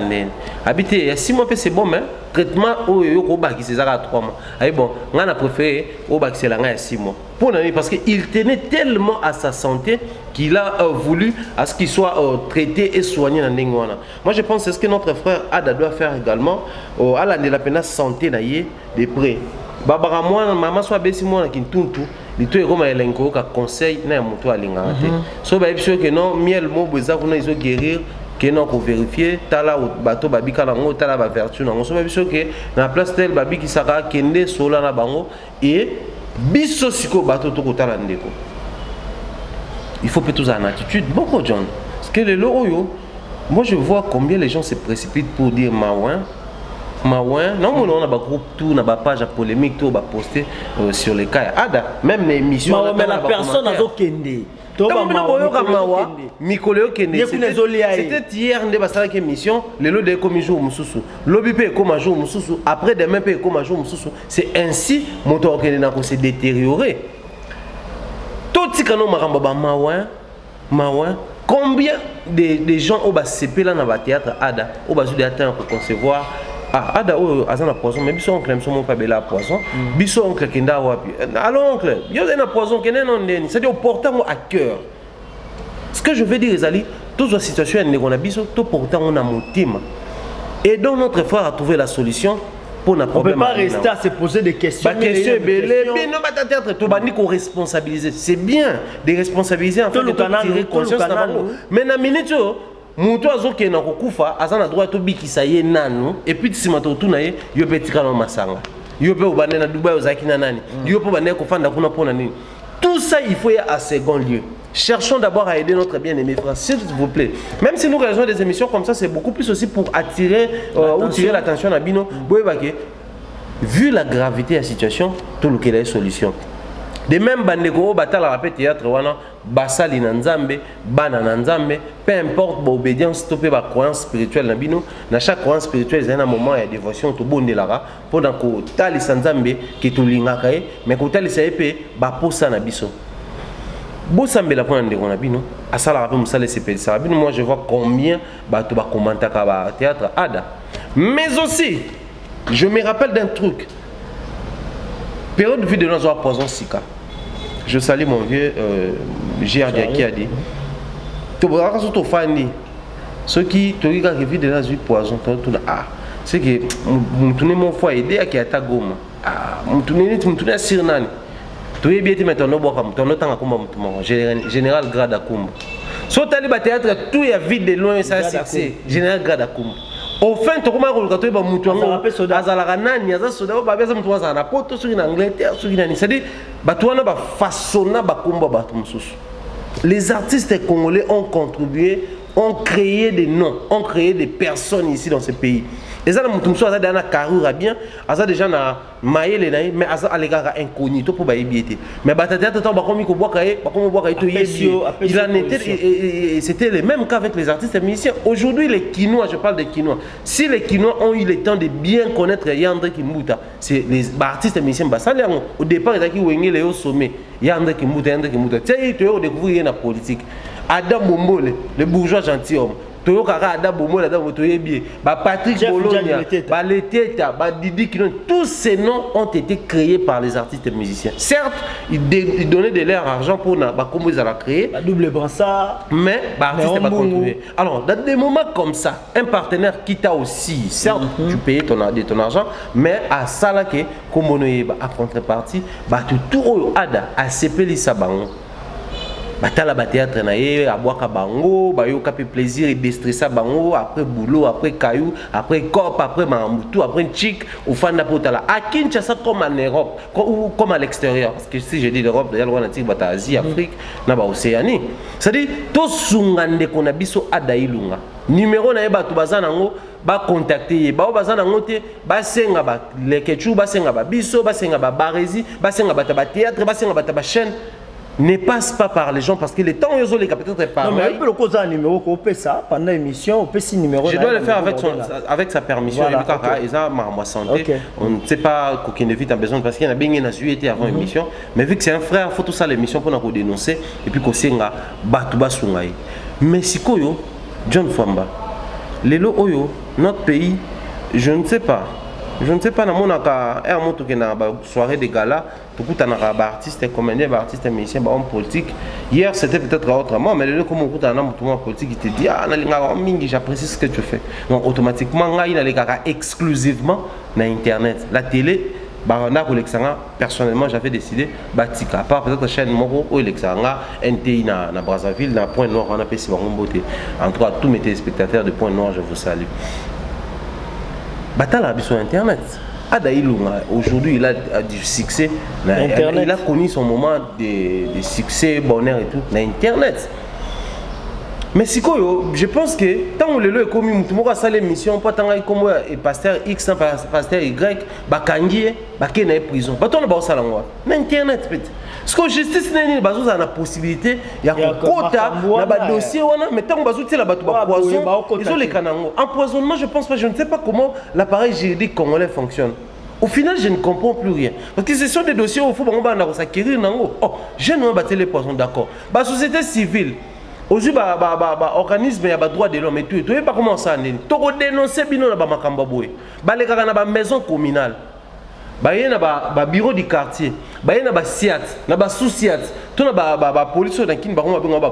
habité il y a 6 mois c'est bon mais traitement au bas qui c'est à 3 mois et bon on a préféré au bas c'est là il y a 6 mois pour parce qu'il tenait tellement à sa santé qu'il a voulu à ce qu'il soit traité et soigné dans Ndengwana. Moi je pense que c'est ce que notre frère Ada doit faire également à la peine santé de près. Babara moi maman soit bessi moi qui tuntu lito eko ma elenko ka conseil na moto alinga te. So ba sûr que non miel mo boza kuna iso guérir que non pour vérifier tala bato babika nango tala ba vertu nango. So ba sûr que na place tel babi qui saka kende sola na bango et biso siko bato to kotala ndeko. Il faut plutôt une attitude beaucoup John. Parce que les loyo, moi je vois combien les gens se précipitent pour dire maouin. Non on a un groupe tout, on a une page polémique tout, on va poster sur les cas. Ada même les émissions. Mais la personne a kende. C'était hier on a fait une émission, le lot de comme jour mususu. Lobby peut comme jour mususu, après demain peut comme jour mususu. C'est ainsi mon temps que s'est détérioré. Tout ce qu'on a combien de gens au bas CP là dans le théâtre Ada au bas du atteint pour concevoir Ada au azana poison mais biso oncle mso mon pas bela poison biso oncle kenda wapi alors oncle yo na poison kena non ndeni c'est-à-dire portant à cœur ce que je veux dire Ezali toute la situation on a biso tout portant on a motima et donc notre frère a trouvé la solution. On ne peut pas rester à se poser des questions. Responsabiliser. C'est bien de responsabiliser en fait de tirer conscience. Mais na minute muto azoke na kokufa azana droit to bikisa ye nanu et puis tsima to tuna ye yo betika na masanga. Yo pe obane na Dubai ozaki na nani. Yo pe bane ko fanda kuna pona nini. Tout ça il faut y à second lieu. Cherchons d'abord à aider notre bien-aimé frère, s'il vous plaît. Même si nous réalisons des émissions comme ça, c'est beaucoup plus aussi pour attirer ou tirer l'attention à Bino. Vu la gravité de la situation, tout le qu'il y a une solution. De même, bandeko batala rapé théâtre wana basali nanzambe, bana nanzambe, peu importe l'obédience, topé ba croyance spirituelle na bino, na chaque croyance spirituelle il y a un moment il y a dévotion to bondelara pendant que tali sanzambe qui to lingaka mais ko tali sa epé ba posa na biso. Bosambe la point de Gonabino, à ça la rappelle Moussa CP Sarabino, moi je vois combien bateau va commenter à théâtre Ada. Mais aussi, je me rappelle d'un truc. Période de vie de nos poison Sika. Je salue mon vieux GRD qui a dit. Tu vois, surtout Fanny. Ceux qui te regardent vie de nos poison, c'est que mon foie aidé à qui attaque Goma. Mon tourné à Sirnani. Tu es bien maintenant ton temps comme général grade à Kumba. So tali ba théâtre tout est vide de loin ça c'est général grade à Kumba. Au fin tu comment ko to ba mutu ngo azala nani aza soda ba beza mutu aza na poto sur en Angleterre sur nani c'est-à-dire ba to na ba façonna ba Kumba ba mususu. Les artistes congolais ont contribué, ont créé des noms, ont créé des personnes ici dans ce pays. Les gens qui ont déjà une carrière bien, ils ont déjà maillé mais ils ont des incognito pour baïbiété. Mais c'était le même cas avec les artistes et musiciens. Aujourd'hui, les Kinois, je parle des Kinois. Si les Kinois ont eu le temps de bien connaître Yandre Kimbuta, c'est les artistes et musiciens. Au départ, ils ont été au sommet. Yandre Kimbuta. Tu as découvert la politique. Adam Bombole, le bourgeois gentilhomme. toyo kaka ada bomo la dabo toye bien ba Patrick Bolonia ba Leteta ba Didi Kilon, tous ces noms ont été créés par les artistes et musiciens. Certes, ils donnaient de leur argent pour na ba comment ils allaient créer la double brassard, mais ba artiste va continuer. Alors dans des moments comme ça, un partenaire qui t'a aussi, certes tu payes ton argent, mais à ça là que comme on est à contrepartie, ba tout ada a sepeli sa bango. Batala ba théâtre na ye a boire bango ba yo kapé plaisir et déstresser bango après boulot après caillou après cop après mamoutou après chic au fan na potala à Kinshasa comme en Europe comme à l'extérieur parce que si je dis l'Europe d'ailleurs on a dit bata Asie Afrique na ba Océanie c'est à dire to sungande kona biso adailunga numéro na ye ba to bazana ngo ba contacter ba bazana ngo te ba senga ba lekechu ba senga ba biso ba senga ba barezi ba senga ba théâtre ba senga ba chaîne ne passe pas par les gens parce que les temps ils ont les peut-être pas. Non mais il peut le causer un numéro qu'on peut ça pendant l'émission, on peut si numéro. Je dois le faire avec sa permission. Voilà, okay. Et ça ma santé. Okay. On ne sait pas qu'aucune vie a besoin parce qu'il y en a bien une été avant l'émission. Mais vu que c'est un frère, faut tout ça l'émission pour nous dénoncer et puis qu'on s'enga batuba sungai. Mais si koyo John Famba, lelo oyo notre pays, je ne sais pas. Je ne sais pas, dans une soirée de gala, tout le monde a artistes, comédiens, artistes, musiciens, hommes politiques. Hier, c'était peut-être autrement, mais le comme on a un politique, il te dit ah, j'apprécie ce que tu fais. Donc, automatiquement, il a exclusivement dans Internet. La télé, personnellement, j'avais décidé, à part peut-être la chaîne Moro ou Alexandra, NTI na Brazzaville, dans Point Noir, on a fait si beauté. En tout cas, tous mes téléspectateurs de Point Noir, je vous salue. Batala sur Internet. Adailunga, aujourd'hui, il a du succès. Il a connu son moment de succès, bonheur et tout, dans Internet. Mais si je pense que tant que le commis, tout le monde a sa l'émission, pas tant que comme pasteur X, pasteur Y, bakangié, bakena en prison. Baton ba ça langwa. Na Internet peut. Parce que justice n'est pas la possibilité, il y a un quota, un dossier, mais tant que tu as poison, ils ont les canangos. Empoisonnement, je pense pas, je ne sais pas comment l'appareil juridique congolais fonctionne. Au final, je ne comprends plus rien. Parce que ce sont des dossiers où il faut s'acquérir. Oh, je ne vais pas les poisons, d'accord. La société civile, aujourd'hui, l'organisme a le droit de l'homme et tout. Tu ne sais pas comment ça n'est. Tu as dénoncé la maison communale. Il y a un bureau du quartier, il y a un SIAT, il y a un sous-SIAT, il y a la police qui a un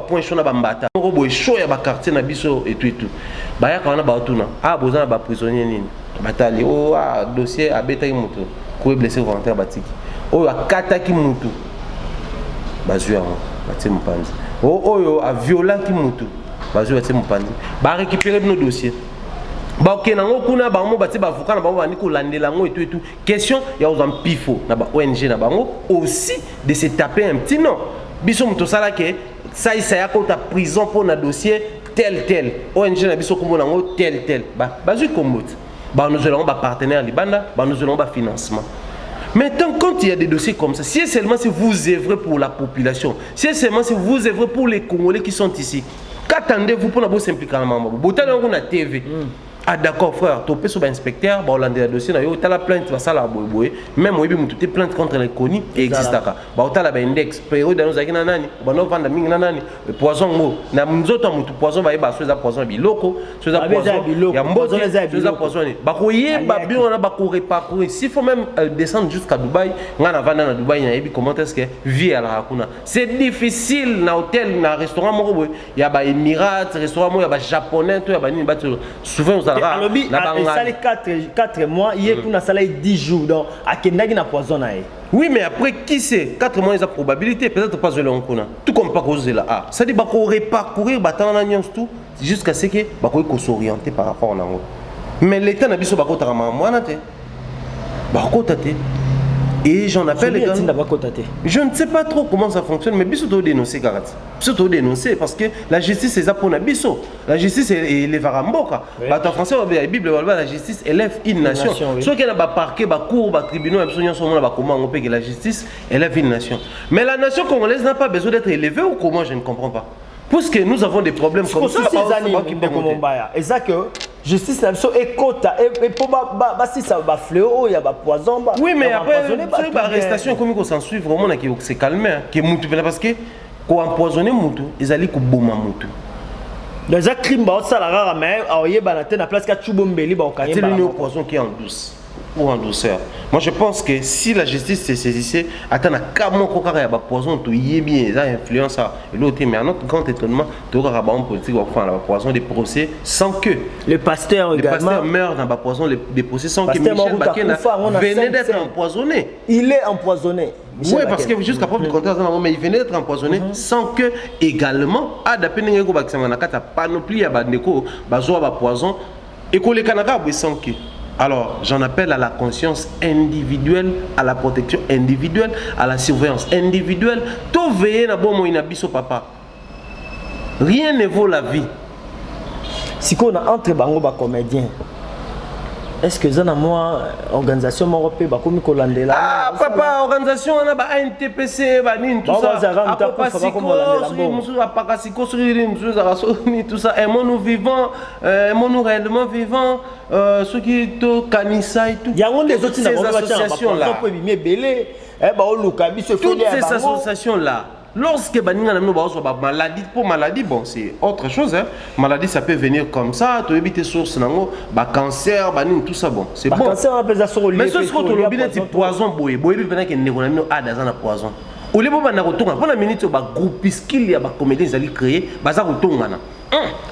point chaud, il y a un chaud, il y a un quartier et tout. Il y a un prisonnier, il y a un dossier à Bétaï Moutou, qui est blessé volontaire. Il y a un Kataki Moutou, il y a un violent Moutou, il y a récupérer nos dossiers. Question, il y a un pifo, ONG aussi de se taper un petit nom. Bissom tout ça là que ça y a ta prison pour un dossier tel ONG na biso comme tel nous allons partenaire libanda, nous allons financement. Maintenant, quand il y a des dossiers comme ça, si seulement si vous œuvrez pour la population, si seulement si vous œuvrez pour les Congolais qui sont ici, qu'attendez-vous pour nous s'impliquer dans le moment? Vous avez une TV. Ah d'accord frère, tu peux sur l'inspecteur, tu as le dossier, tu as la plainte, tu as la boue, même tu as plainte contre les connus, et existe. Tu as l'index, période dans les années, tu as le poison, tu as le poison, tu as le poison, biloko, tu as le poison, s'il faut même descendre jusqu'à Dubaï, comment est-ce que vie à la Hakuna. C'est difficile dans l'hôtel, dans le restaurant, il y a des Émirats, restaurant, il y a des Japonais, souvent alors, il y a 4 mois, il y a 10 jours, donc il y a poison. Oui, mais après, qui sait 4 mois, il y a probabilité, peut-être pas de l'encona. Tout comme pas cause de la A. Ça dit qu'on reparcourir, tout, jusqu'à ce que qu'on s'orienter par rapport à l'angle. Mais l'État n'a pas besoin de et j'en appelle les gars. Je ne sais pas trop comment ça fonctionne, mais il faut dénoncer, dénoncer parce que la justice est pour Nabiso. La justice est les Varamboka. En français, la Bible, la justice élève une nation. Soit qu'elle a pas parquet, pas cour, pas tribunal, absolument comment on peut que la justice élève une nation. Mais la nation congolaise n'a pas besoin d'être élevée ou comment, je ne comprends pas. Puisque nous avons des problèmes comme ça. Et ça que justice est quota et pour si ça va fléau il y a poison. Oui mais après l'arrestation comme on s'en suit vraiment qui s'est calmé qui mutu parce que quand empoisonner mutu ils allaient que boma mutu dans un crime ça la rare mais aoye banate na place ka chubombeli ba okanye c'est le poison qui est en douce ou en douceur. Moi je pense que si la justice se saisissait attends na kamo ko kaka ya ba poison to yé bien ça influence et l'autre mais un autre grand étonnement to kaka ba politique va faire la poison des procès sans que le pasteur également le pasteur meurt dans ba poison des procès sans que Michel Bakena venait d'être empoisonné. Il est empoisonné. Oui, parce que jusqu'à preuve du contraire, mais il venait d'être empoisonné sans que également à d'après ko bakisanga na kata panoplie ya bandeko bazo ba poison et ko le Canada sans que. Alors, j'en appelle à la conscience individuelle, à la protection individuelle, à la surveillance individuelle. Tout veiller na bon moyen biso papa. Rien ne vaut la vie. Si on a entre bango ba comédien. Est-ce que zana moi organisation européenne ba komi kolandela? Ah papa, organisation on a ba NTPC ba ni tout ça. Tout ça. Et nous vivant, nous réellement vivant, ceux qui to kanisa et tout. Il y a des autres associations là. Toutes ces associations là. Lorsque baninga na bazo ba maladie pour maladie bon c'est autre chose hein. Maladie ça peut venir comme ça, tu éviter source nango ba cancer banin tout ça bon c'est bon. Cancer on appelle ça sur le. Mais ce que tu lobine ti poison boye pendant que ndeko na ada za na poison. Ole bo bana kotonga pona minute ba groupuscule ya ba comédien zali créer baza kotongana.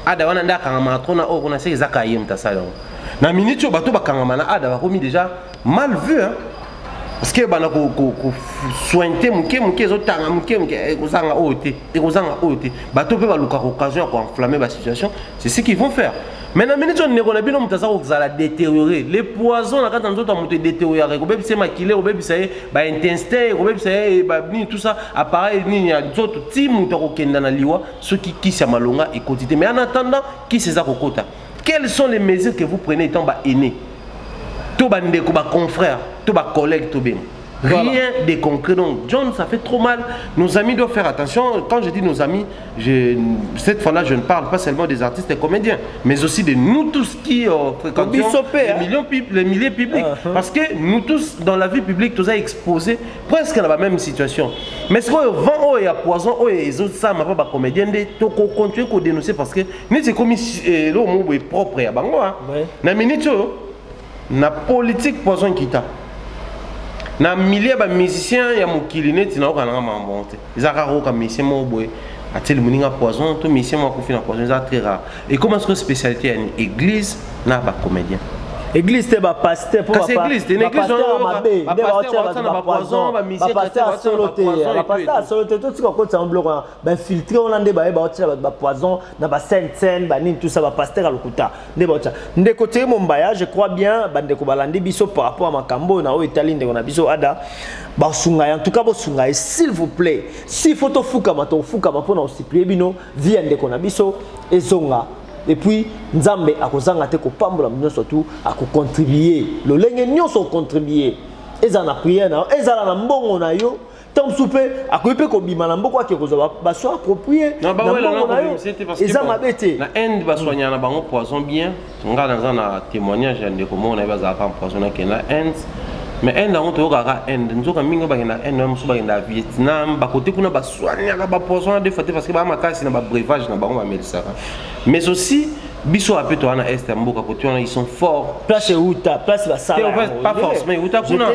Ada wana ndaka ngama trona o kona seki zaka yemta ça donc. Na minute bato ba kangama na ada ba komi déjà mal vu hein. Parce que bana ko sointer muke zo tanga muke ekozanga ote bato pe ba luka occasion ko enflammer ba situation c'est ce qu'ils vont faire maintenant minute on ne connaît pas mutaza ko zala détériorer les poisons na kata nzoto muto détériorer ko bebisa makile ko bebisa ba intestin ko bebisa ba ni tout ça appareil ni ya nzoto ti muto ko kenda na liwa ce qui kisa malonga et quantité mais en attendant qui c'est ça kokota quelles sont les mesures que vous prenez étant ba aîné tout bandeko ba confrères tout bas collègues tout bien. Rien de concret. Donc, John, ça fait trop mal. Nos amis doivent faire attention. Quand je dis nos amis, cette fois-là, je ne parle pas seulement des artistes et comédiens, mais aussi de nous tous qui fréquentons les milliers publics. Parce que nous tous, dans la vie publique, tous sommes exposés presque à la même situation. Mais ce qu'on vend, il y a poison, les autres, ça, ma pas comédien, tu continues à dénoncer parce que c'est comme si l'homme est propre à Bangoa. Na minute, na politique poison qui t'a. Na milliers de musiciens ya mokili neti na okana mambo te ezaka ko ka musicien mo boy atel muninga poison to musicien mo ko fina poison ça très rare et comment est-ce que spécialité à une église na ba comédien église te ba pasteur pour ba église te église ba pasteur ba poison ba musicien ba soloté tout ce qu'on compte en bloc ba filtrer on ande ba ba poison na ba scène ba ni tout ça ba pasteur à lokuta nde ba nde côté Mombaya je crois bien bande ko balandi biso par rapport à makambo na o Italie nde on a biso ada ba sunga en tout cas ba sunga s'il vous plaît si photo fuka mato fuka ba pona osiplie bino via nde ko na biso ezonga. Et puis, Nzambe a kozanga te ko pambola mino surtout a ko contribuer. Le lenge nyonso contribuer. Ezana prière na, ezala na mbongo na yo. Tant soupe a ko pe ko bima na mboko ke kozo ba so approprier. Na ba wela na c'était parce que ezama bete. Na end ba soigner na bango poison bien. Ngala nzana témoignage de comment on a ba poison na ke na end. Mais un an to kaka end nzoka mingo ba na end musu ba na Vietnam ba côté kuna ba soigner ba poison de fait parce que ba makasi na ba breuvage na bango ba médecin. Mais aussi biso apeto wana est mboka côté wana ils sont forts. Place Outa, place ba sala. Pas forcément Outa kuna.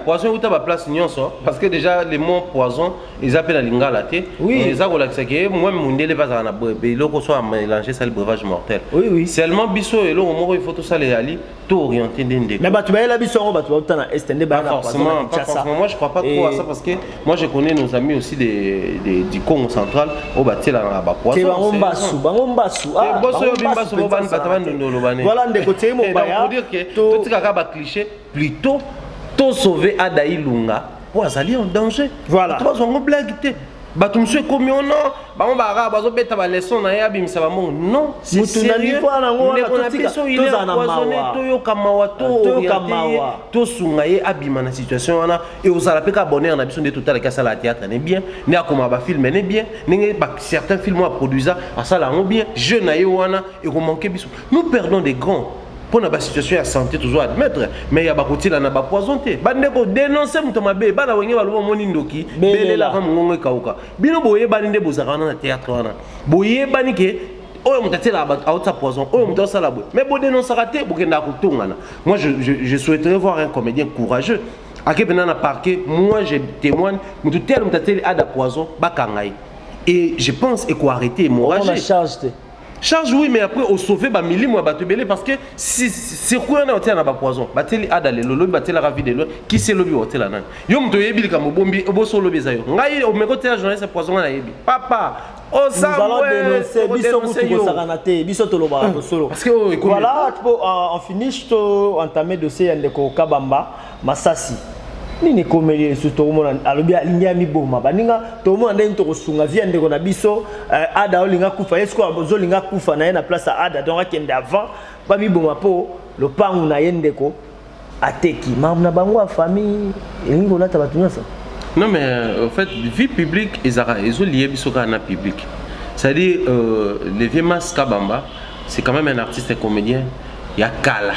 Poison Outa ba place nyonso parce que déjà les mots poison ils appellent la lingala té. Ils a relaxé que moi mundele pas na loko so a mélanger ça le breuvage mortel. Oui. Seulement biso et loko moko il faut tout ça les ali tout orienté ndende. Mais ba tu ba la biso on ba tu ba na est pas forcément. Moi je crois pas trop à ça parce que moi je connais nos amis aussi du Congo central au bâti là bas poisson. Voilà des côtés Mombaya. Pour dire que tout ça va cliché plutôt tout sauver Adaï Lunga pour aller en danger. Voilà. Tu vas en blague bato monsieur comme on non bango bara bazo beta ba leçon na ya bimisa ba mongo non c'est sérieux on a besoin il est empoisonné to yo kamawa to sunga ye abima na situation wana et osala pe ka bonheur na biso de tout à la sala théâtre n'est bien ne akoma ba film n'est bien ninge ba certains films a produisa à sala on bien jeune na yo wana et ko manquer biso nous perdons des grands pour la situation de santé toujours admettre mais il y a bakoti là na ba poisonté bande ko dénoncer muto mabe bana wenye ba lobo moni ndoki bele la ram ngongo kauka bino boye bani nde bozaka na théâtre wana boye bani ke oh on t'a là à haute poison oh on t'a ça là mais bon dénonce raté pour que n'a kutungana. Moi je souhaiterais voir un comédien courageux à qui pendant parquet moi je témoigne mais tout tel on t'a à da poison bakangai et je pense et quoi arrêter hémorragie. On a charge. Charge oui mais après au sauver ba milimo ba te belé parce que si c'est quoi na hôtel na ba poison ba teli ada le lolo ba tela ravi de lo qui c'est lobby hôtel là yo mto yebi ka mobombi obo so lobby zayo ngai o meko tela journaliste poison na yebi papa oh ça nous allons dénoncer biso mutu ko sakanate biso to loba solo parce que voilà on finish to entamer dossier ya ndeko Kabamba Masasi nini komeli surtout mona alobi alinga mi boma baninga to mona ndeni to kosunga via ndeko na biso ada olinga kufa esko abozo linga kufa na ye na place ada donc akende avant ba mi boma po le pangu na yendeko ateki mam na bango a famille elingo lata batunya ça. Non mais en fait vie publique ils ont lié biso na public. C'est-à-dire le vieux Mas Kabamba c'est quand même un artiste et comédien ya kala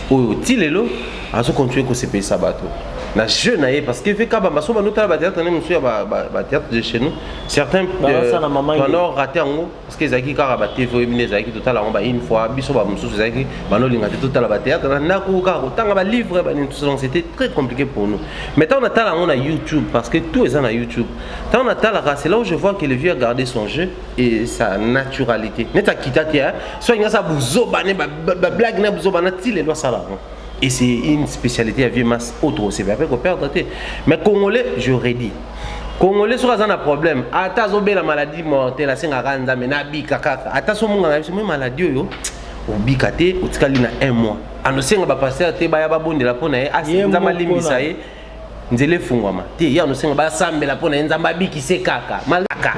o tilelo azo continuer ko se payer sa bateau. Na jeune parce que fait Kabamba so ba notala ba théâtre na monsieur ba théâtre de chez nous certains pendant raté en parce que zaki kara ba TV bine zaki total on ba une fois biso ba mususu zaki ba no linga total ba théâtre na ko ka tanga ba livre ba tout ça c'était très compliqué pour nous. Maintenant on attend on a YouTube parce que tout est dans YouTube. Tant on attend là c'est là où je vois que le vieux a gardé son jeu et sa naturalité. Neta kitatia soit il y a ça buzo ba ne ba blague na buzo ba na tile lo ça là. Et c'est une spécialité à vie masse autre, c'est pas qu'on perd. Mais Congolais, j'aurais dit. Congolais, sur un problème. Attends, la maladie mortelle, la sengaranda, mais nabi kaka. Attends, mon gars, c'est une maladie yo. Au bikate, au tkalina 1 mois. Annoncé on va passer à Teba Yababon de la Pona, Nzama Limisaye, Nzele Fungwama. Hier, nous sommes ensemble la Pona, Nzama Biki se kaka, malaka.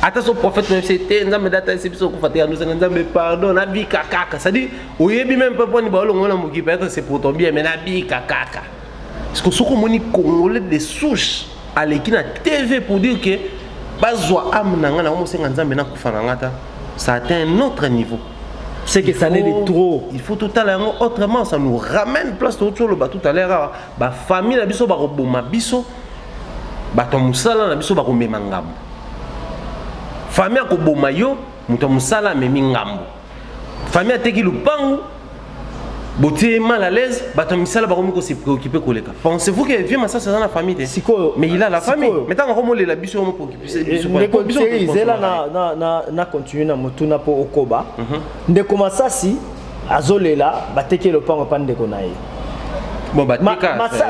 Attention prophète même c'était nzambe data c'est ko fatia nous nzambe pardon na bi kaka ça dit oyebi même pas ni ba longo na muki peut-être c'est pour ton bien mais na bi kaka parce que soko moni congolais de souche à l'équipe na TV pour dire que bazwa amna ngana mo senga nzambe na kufana ngata ça atteint un autre niveau c'est que ça n'est de trop il faut tout à l'heure autrement ça nous ramène place tout le ba tout à l'heure ba famille na biso ba roboma biso ba to musala na biso ba ko memangam famille ko bomayo muto musala memi ngambo famille ateki lupangu botie mal à l'aise bato misala ba komi ko se préoccuper koleka pensez-vous que vieux massa c'est dans la famille mais il a la famille maintenant on le la biso mo préoccuper biso zela na continuer na mutuna po okoba ndeko Masasi azolela bateki lupangu pande ko naye. Bon bah Masasi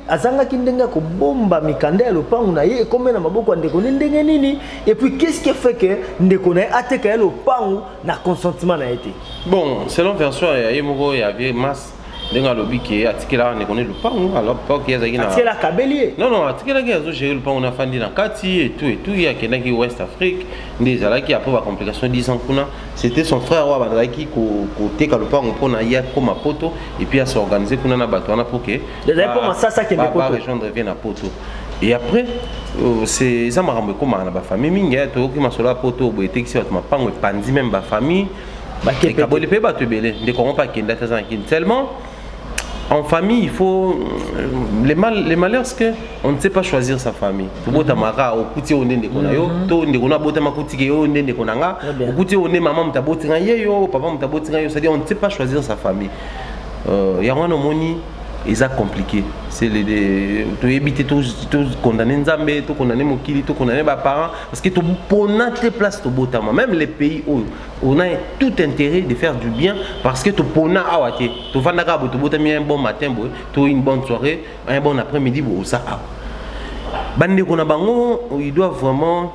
azanga kindenga ko bomba mikanda ya lopangu na ye comme na maboko ndeko ndenge nini et puis qu'est-ce qui fait que ndeko na ateka lopangu na consentement na été. Bon selon version ya yemoko ya vie mas ndenga lobi ke atikela ndeko ne lopangu alors pas que yazaki na atikela kabelier non atikela ke azo gérer lopangu na fandi na kati et tout ya kenda ki West Afrique ndezala ki après ba complication 10 ans kuna c'était son frère wa bandaki ko teka lopangu pona ya comme poto et puis à s'organiser kuna na bato na pour que déjà pour ça qui est poto rejoindre vient na poto et après c'est ça marambo comme na ba famille mingi to ki masola poto bo eteki ma pango pandi même ba famille ba ke kabole pe ba te belé ndeko pas kenda tazan kin tellement. En famille, il faut les malheurs, c'est qu'on ne sait pas choisir sa famille. Tu vois, tamara au kuti on est dekonayo, to ndekona bota makuti ke on est dekonanga, au kuti on est maman mtaboti ngayo, papa mtaboti ngayo, c'est-à-dire on ne sait pas choisir sa famille. Y a un moni, ils a compliqué. C'est les tu éviter tout condamner Nzambe, tout condamner Mokili, tout condamner ba parents parce que tu pona tes places to botama même les pays où on a tout intérêt de faire du bien parce que tu pona awate tu vandaka tu botami un bon matin tu une bonne soirée un bon après-midi bo ça bande kona bango il doit vraiment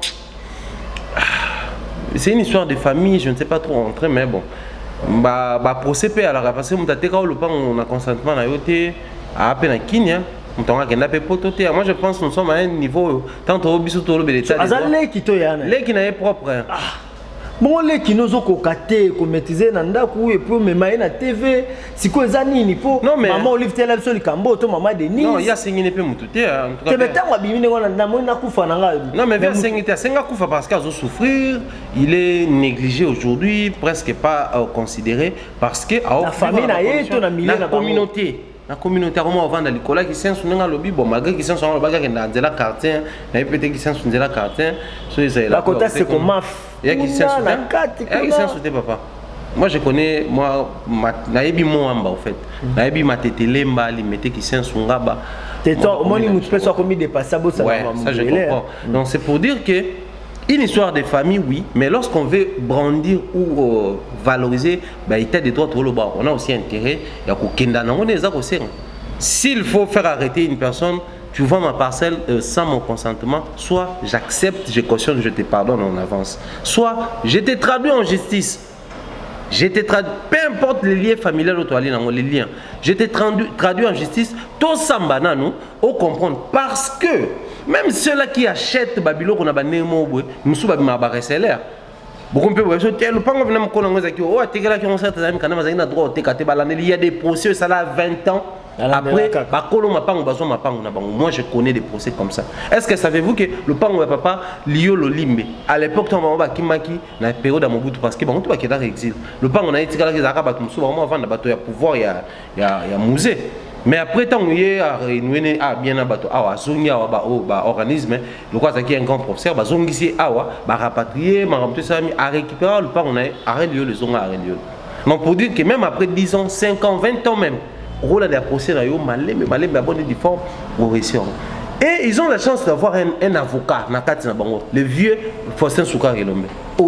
c'est une histoire de famille je ne sais pas trop rentrer mais bon ba procéder alors parce que mutateka le pas on a consentement na yote à peine Kenya moi je pense que nous sommes à un niveau tant au biso to le l'état azale kito yana les qui n'est propre bon les qui nous ont cocaté ko maîtriser na ndaku et puis même na TV siko ezani ni po maman Olive tela biso likambo to maman Denis non ya singine pe mututé en tout cas te metango bimine ngona na mona kufa nanga non mais vers singite senga kufa parce qu'il a souffrir il est négligé aujourd'hui presque pas considéré parce que la famille na yeto na milieu na communauté la communauté comment on vend dans l'école qui sont sur lobby bon malgré qu'ils sont sur le bagage dans la quartier mais peut-être qu'ils sont sur la quartier la côté c'est comment il y a qui sont sur papa moi je connais moi naebi moamba en fait naebi matetelemba limité qui sont sur ngaba au moins il peut soit commis dépasser ça ouais ça je comprends donc c'est pour dire que une histoire de famille, oui, mais lorsqu'on veut brandir ou valoriser l'état des droits, on a aussi intérêt à s'il faut faire arrêter une personne, tu vends ma parcelle sans mon consentement, soit j'accepte, je cautionne, je te pardonne en avance, soit je te traduis en justice. Je te traduis, peu importe les liens familiaux ou les liens, je te traduis en justice, tout ça, nous, on comprend parce que même ceux-là qui achètent Babylone qu'on a banné nous sommes à reseller. Beaucoup de gens le pango vient me connaître oh tegela qui ont certains amis quand même na droit il y a des procès ça là 20 ans après bakolo mapango bazo mapango na bango moi je connais des procès comme ça. Est-ce que savez-vous que le pango papa liyo lo limbe à l'époque ton maman bakimaki na période à Mobutu parce que bango to baketa exil. Le pango na itikala ki zaka batu musu vraiment avant na bato ya pouvoir ya musée. Mais après tant que a réuni bien à bateau awa zongi awa ba organisme le quoi qui est un grand professeur ba zongi ici awa ba rapatrier ma ramte ça à récupérer le pas on a arrêté le zonga arrêté donc pour dire que même après 10 ans 5 ans 20 ans même rôle de procès là yo malé mais bonne difforme pour réussir. Et ils ont la chance d'avoir un avocat le vieux Faustin Soukar Elombe.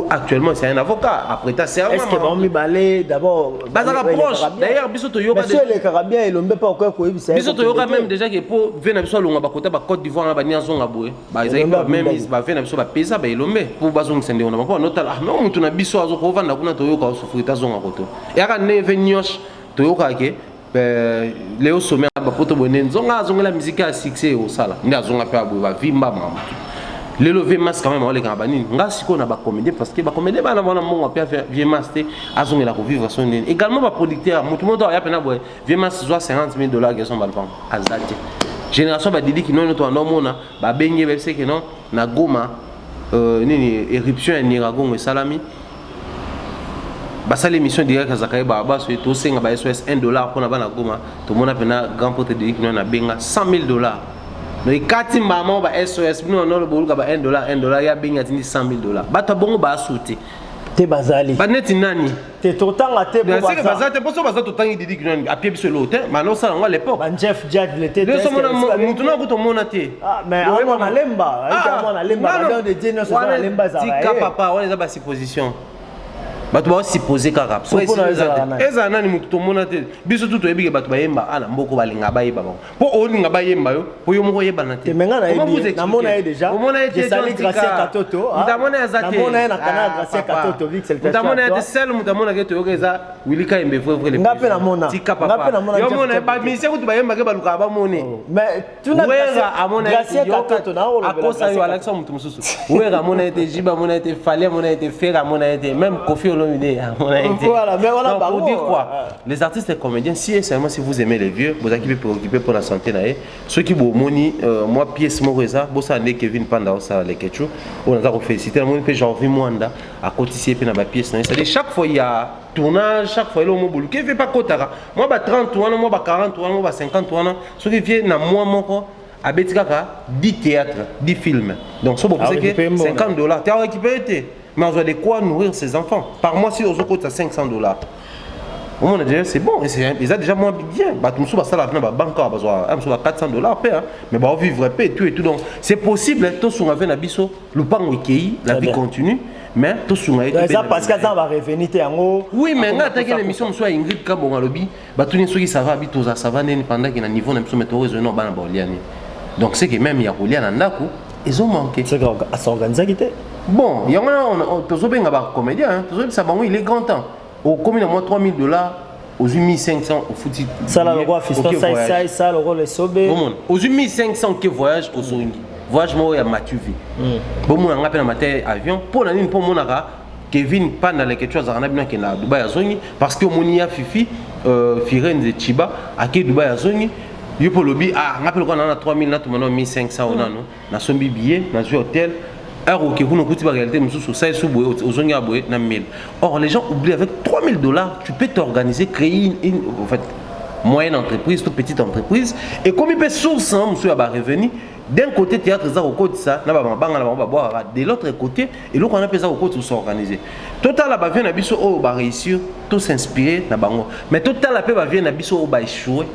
Actuellement c'est un avocat après ta serment. Est-ce que va me baler d'abord proche d'ailleurs bisoto yoka monsieur le Carabien Elombe pas encore quoi bisoto yoka même déjà que pour venir biso longa bakota ba Côte d'Ivoire na ba niazonga boye ba ezaki même ba venir biso ba pesa ba Elombe pour bazong sende on ba notala ah non mutu na biso azo ko vanda kuna to yoka sufrita zonga koto yaka neve nyosh to yoka ke Léo Sommet a poto bonne zonga la musique à succès au sala nda zonga pe abu ba vimba mama le lever masque quand même on les gambani nga siko na ba comédie parce que ba comédie ba na bona monga pe vieux masque azonga la ko vivre son également ba producteur mutu moto ya pena boy vieux masque soit $50,000 que son balpan azati génération ba didi qui non to na mona ba benye be que non na Goma nini éruption en Iragon et Salami. Basa l'émission directe à Zakaï Baba, c'est tout $1 pour la Goma. Tout le monde a pena grand pote de qui n'a benga $100,000. Mais quand maman ba SOS, nous on a le boulot ba $1, ya benga tini $100,000. Bata bongo ba souté. Te bazali. Ba neti nani. Te total à te pour bazali. C'est bazali, te poso bazali total il dit que à pied sur l'hôtel. Maintenant ça à l'époque. Ban Jeff Jack l'été. Le somo maintenant ko to monate. Ah mais on a lemba, on a lemba. Dans des dîners sur la lemba ça. Tika papa, on a ba supposition. Bato ba supposer kaka eza nani mutu to mona te biso tout toyebi ke bato bayemba ana mboko balinga bayeba ba po olinga bayemba yo po yo moko yeba na te menga na yebi na mona ye déjà je sali Gracia Katoto ndamona ya zate ndamona ye na kana Gracia Katoto vix el ndamona ya de sel ndamona ke to yokeza wilika embe vrai le ngape na mona tika papa yo mona ba mise kutu bayemba ke baluka ba mone mais tuna wera amona Gracia Katoto na olo akosa yo Alexa mutu mususu wera mona ete jiba mona ete fale mona ete fera mona ete même Kofi voilà, mais voilà, non, pour dire quoi les artistes et comédiens, si seulement si vous aimez les vieux, vous êtes préoccupés pour la santé. Ceux qui vous moni, moi, pièce Moreza, vous savez Kevin Panda, ça les ketchup, on a félicité, on a genre Vimwanda à côté ici, puis dans ma pièce. C'est-à-dire chaque fois il y a tournage, chaque fois il y a le mobile. Qui fait pas Kotara? Moi, 30 ans, moi, 40 ans, moi, 50 ans. Ceux qui viennent dans moi, à Betikaka, 10 théâtres, 10 films. Donc, ça, vous savez que $50, tu as récupéré. Mais on a de quoi nourrir ses enfants. Par mois, si on coûte à $500. Au moins, c'est bon. Ils ont déjà moins bien. Tout ça, la banque a $400 paix. Mais on vivre paix et tout. Donc, c'est possible. Tout ce qu'on a fait dans Bisso, le pan la vie continue. Mais tout ce qu'on a fait. Parce que ça va revenir en haut. Oui, mais quand tu as une émission, soit Ingrid Kabon à lobby, tout le monde ça va vite aux savanes pendant qu'il y a un niveau de météo. Donc, c'est que même il y a Roulian en Naku, ils ont manqué. C'est à s'organiser. Bon, il y a un comédien, il est grand temps. Au combien de mois $3,000, aux 1,500 au footy. Ça, le roi fiston, ça, le roi les sobé. Aux 1,500 qui voyage au Zongi. Voyage, moi, à Mathieu V. Bon, on a appelé un matin avion. Pour l'année, pour mon ara, Kevin Pan dans les quelque chose à Dubaï à Zongi. Parce que mon ia Fifi, Firenze de Chiba, à Dubaï à Zongi. Il faut le billet. Ah, on appelle qu'on a 3,000, on a 1,500, on a son billet, on a un hôtel. Alors que vous n'avez pas réalité, or les gens oublient avec $3,000, tu peux t'organiser, créer en fait, moyenne entreprise, toute petite entreprise. Et comme il peut source, monsieur a revenu. D'un côté, théâtre, ça, au côté, ça, de l'autre côté, et l'autre, on a ça au côté, s'organiser. Total, la bavie, on a va réussir, tout s'inspirer, mais total, la paix, on a échouer.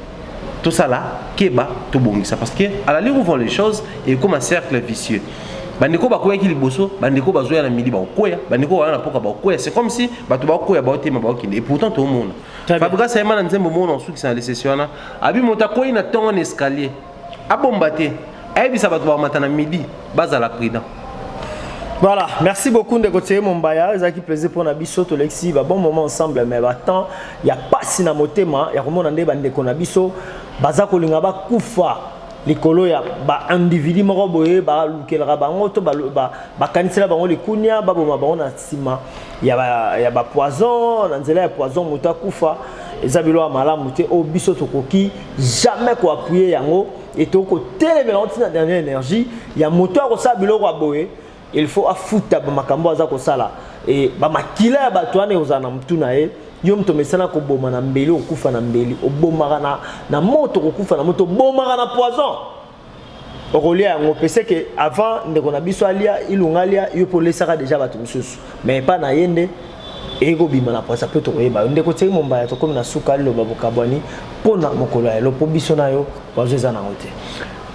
Tout ça là, Keba, tout bon, ça parce que à la ligne où vont les choses et comme un cercle vicieux. Bandeko ba koya ki liboso, bandeko ba zoya na midi ba koya, bandeko ba na poka ba koya, c'est comme si ba to ba koya ba tema ba kinde et pourtant tout le monde. Fabrica Saïman na nzembo mona ensuite c'est les sessions là. Abi mota koyi na ton escalier. Abombate. Aibi ça ba to ba matana midi, base à la prudence. Voilà, merci beaucoup de côté Mombaya, ça qui plaisir pour Nabiso Tolexi, bon moment ensemble mais attends, il y a pas sinamotema, il y a comment on bande ko Nabiso, bazako linga ba kufa. Likolo ya ba individu moko boye ba lukelera bango to ba kanisela bango likunya ba boma bango na sima ya ba poison na nzela ya poison muta kufa ezabilo malamu te o biso tokoki jamais ko appuyer yango et to ko telemela na dernière énergie ya moto ko sa bilo ko boye il faut afuta ba makambo aza ko sala et ba makila ya bato ane ozana mtuna ye yo mto mesana ko boma na mbeli okufa na mbeli obomaka na moto kokufa na moto bomaka na poison okolia yango pese que avant ndeko na biso alia ilungalia yo polesaka déjà bato misusu mais pas na yende ego bima na poison peut to koyeba ndeko teki Mombaya to comme na suka lo babokabwani pona mokolo ya lo po biso na yo bazeza na ngote.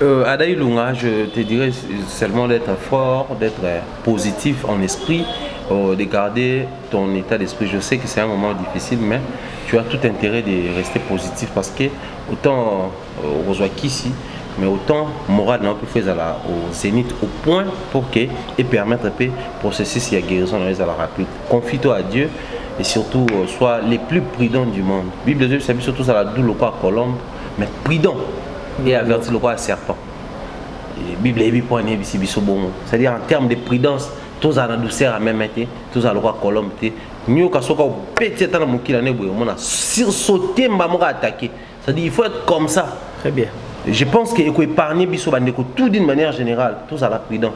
Ada Ilunga, je te dirais seulement d'être fort, d'être positif en esprit, de garder ton état d'esprit. Je sais que c'est un moment difficile, mais tu as tout intérêt de rester positif parce que autant on reçoit qu'ici, mais autant moral n'a pas fait au zénith au point pour que et permettre de processer si la guérison dans les à la rapide. Confie-toi à Dieu et surtout sois les plus prudents du monde. Bible de Dieu s'appuie surtout sur la doule quoi colombe, mais prudent. Et avertir le roi à serpent. La Bible est bon. C'est-à-dire en termes de prudence, tous à la douceur à même été, tous à le roi colombe. Mieux qu'à ce qu'on pète dans mon kilané, on a sursauté, on a attaqué. C'est-à-dire il faut être comme ça. Très bien. Je pense qu'il faut épargner tout d'une manière générale, tous à la prudence.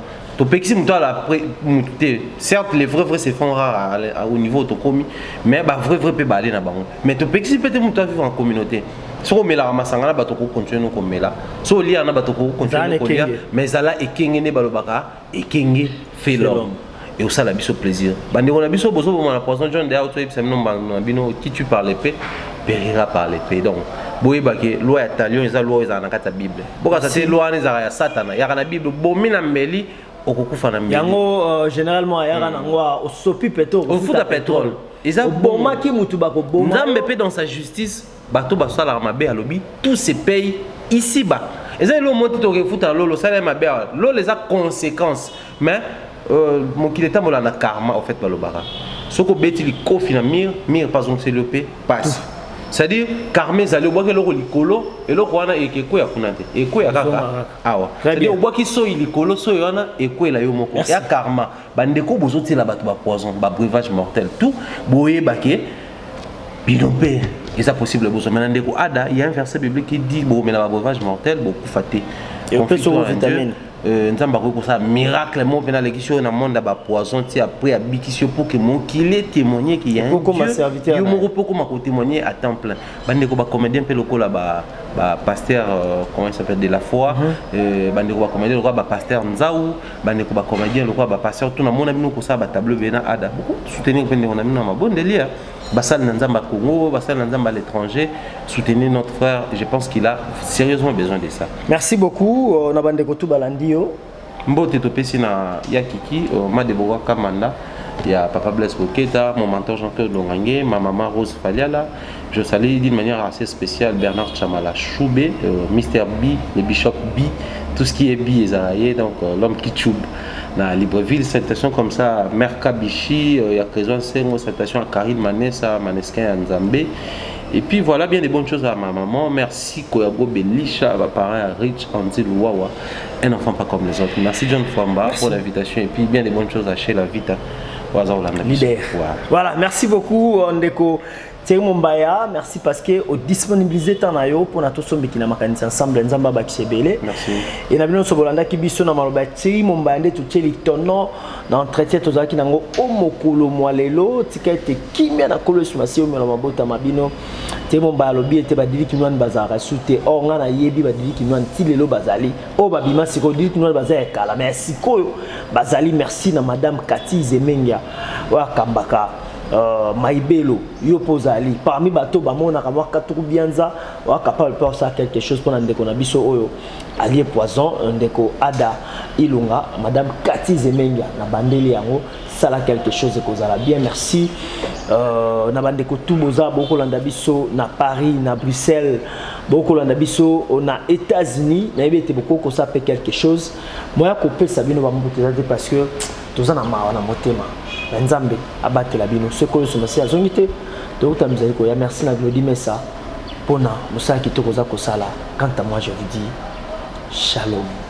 Certes, les vrais se font rares au niveau de commis, mais les vrais peuvent aller dans le mais tu peux vivre en communauté. Si on met la masangana, tu peux continuer à mettre là. Si on lit, tu peux continuer à mettre mais ça là, et Kengene Balobaka, et Kenge fait l'homme. Et ça, la biso plaisir. Bandi on a biso bozo pour la poisson John d'ailleurs tu sais non qui tu parles l'épée, périra par l'épée. Donc boye bake loi ya talion eza loi eza na kata Bible. Boka ça c'est loi neza ya Satan. Ya na Bible bomina mbeli okukufa na mbeli. Yango généralement ya na ngwa osopi pétrole. Au foot à pétrole. Eza bomba ki mutu bako bomba. Nzambe pe dans sa justice, bato basala mabe à lobby, tout se paye ici bas. Eza lo monte to foot à lolo ça mabe lo les a conséquences. Mais mon qu'il est na karma en fait balobara. Soko beti li kofi na mir pas on se le passe. C'est-à-dire karma zali au bois que lo likolo et lo kwana ekeko ya kunate. Eko ya kaka. Awa. C'est-à-dire au bois qui so likolo so yana eko la yo moko. Ya karma bandeko bozoti la bato ba poison, ba breuvage mortel tout boye baké bidompe. Et ça possible besoin maintenant ndeko ada il y a un verset biblique qui dit bon mais la breuvage mortel beaucoup faté. Et on peut sur vitamine. Nzamba ko ça miracle mon pena lekisio na monde ba poison ti après abikisio pour que mon qu'il est témoigner qu'il y a un Dieu yo mo ko ma témoigner à temps plein bande ko ba comédien pe loko là ba pasteur comment il s'appelle de la foi bande ko ba comédien loko ba pasteur Nzaou bande ko ba comédien loko ba pasteur tout na mona bino ko ça ba tableau bena ada beaucoup soutenir pende on a mis na ma bonne délire Bassal Nzamba Congo, Bassal Nzamba à l'étranger, soutenir notre frère, je pense qu'il a sérieusement besoin de ça. Merci beaucoup, on a bandé Kotou Balandio. Mbote Topesi na Yakiki, Madeboa Kamanda, il y a Papa Blaise Boketa, mon mentor Jean-Claude Longangé, ma maman Rose Faliala. Je salue d'une manière assez spéciale Bernard Chamala Choubé, Mr. B, le Bishop B, tout ce qui est B est donc l'homme qui choube. Dans Libreville, citation comme ça, Merka Bichi, il y a Créson Sengo, citation à Karine Manessa, Maneskin à Nzambé. Et puis voilà, bien des bonnes choses à ma maman. Merci Koyago Belisha, ma parent à Rich, Andy Louawa, un enfant pas comme les autres. Merci John Famba pour l'invitation et puis bien des bonnes choses à chez la Vita. Voilà, merci beaucoup Ndeko. Thierry Mombaya, merci parce que au disponibiliser tant na yo pour na to sombi ki na makanisa ensemble nzamba ba kisebele. Merci. Et na bino so bolanda ki biso na maloba Thierry Mombaya nde to tcheli tono na entretien to zaki nango omokolo mwalelo tika ete kimia na kolo sumasi o melo mabota mabino. Thierry Mombaya lobi ete ba dili kinwan bazara sute or nga na yebi ba dili kinwan tilelo bazali o ba bima siko dili kinwan bazali kala merci koyo bazali merci na madame Cathy Zemengia wa kambaka Maïbelo Yopozali parmi bateau bamona kamwa katuru bianza wa capable de faire quelque chose pour ndeko na biso oyo allié poison ndeko Ada Ilunga madame Cathy Zemengia na bandeli yango sala quelque chose kozala bien merci na bandeko tuboza boko landa biso na Paris na Bruxelles boko landa biso na États-Unis na yebete boko ko ça fait quelque chose moi ko pesa bino ba mbuteza parce que tozana mawa na motema Nzambe abatela bino seko somasi azongite donc tamizali ko ya merci na Glody Messa pona musaki tokoza kosala quant à moi je vous dis shalom.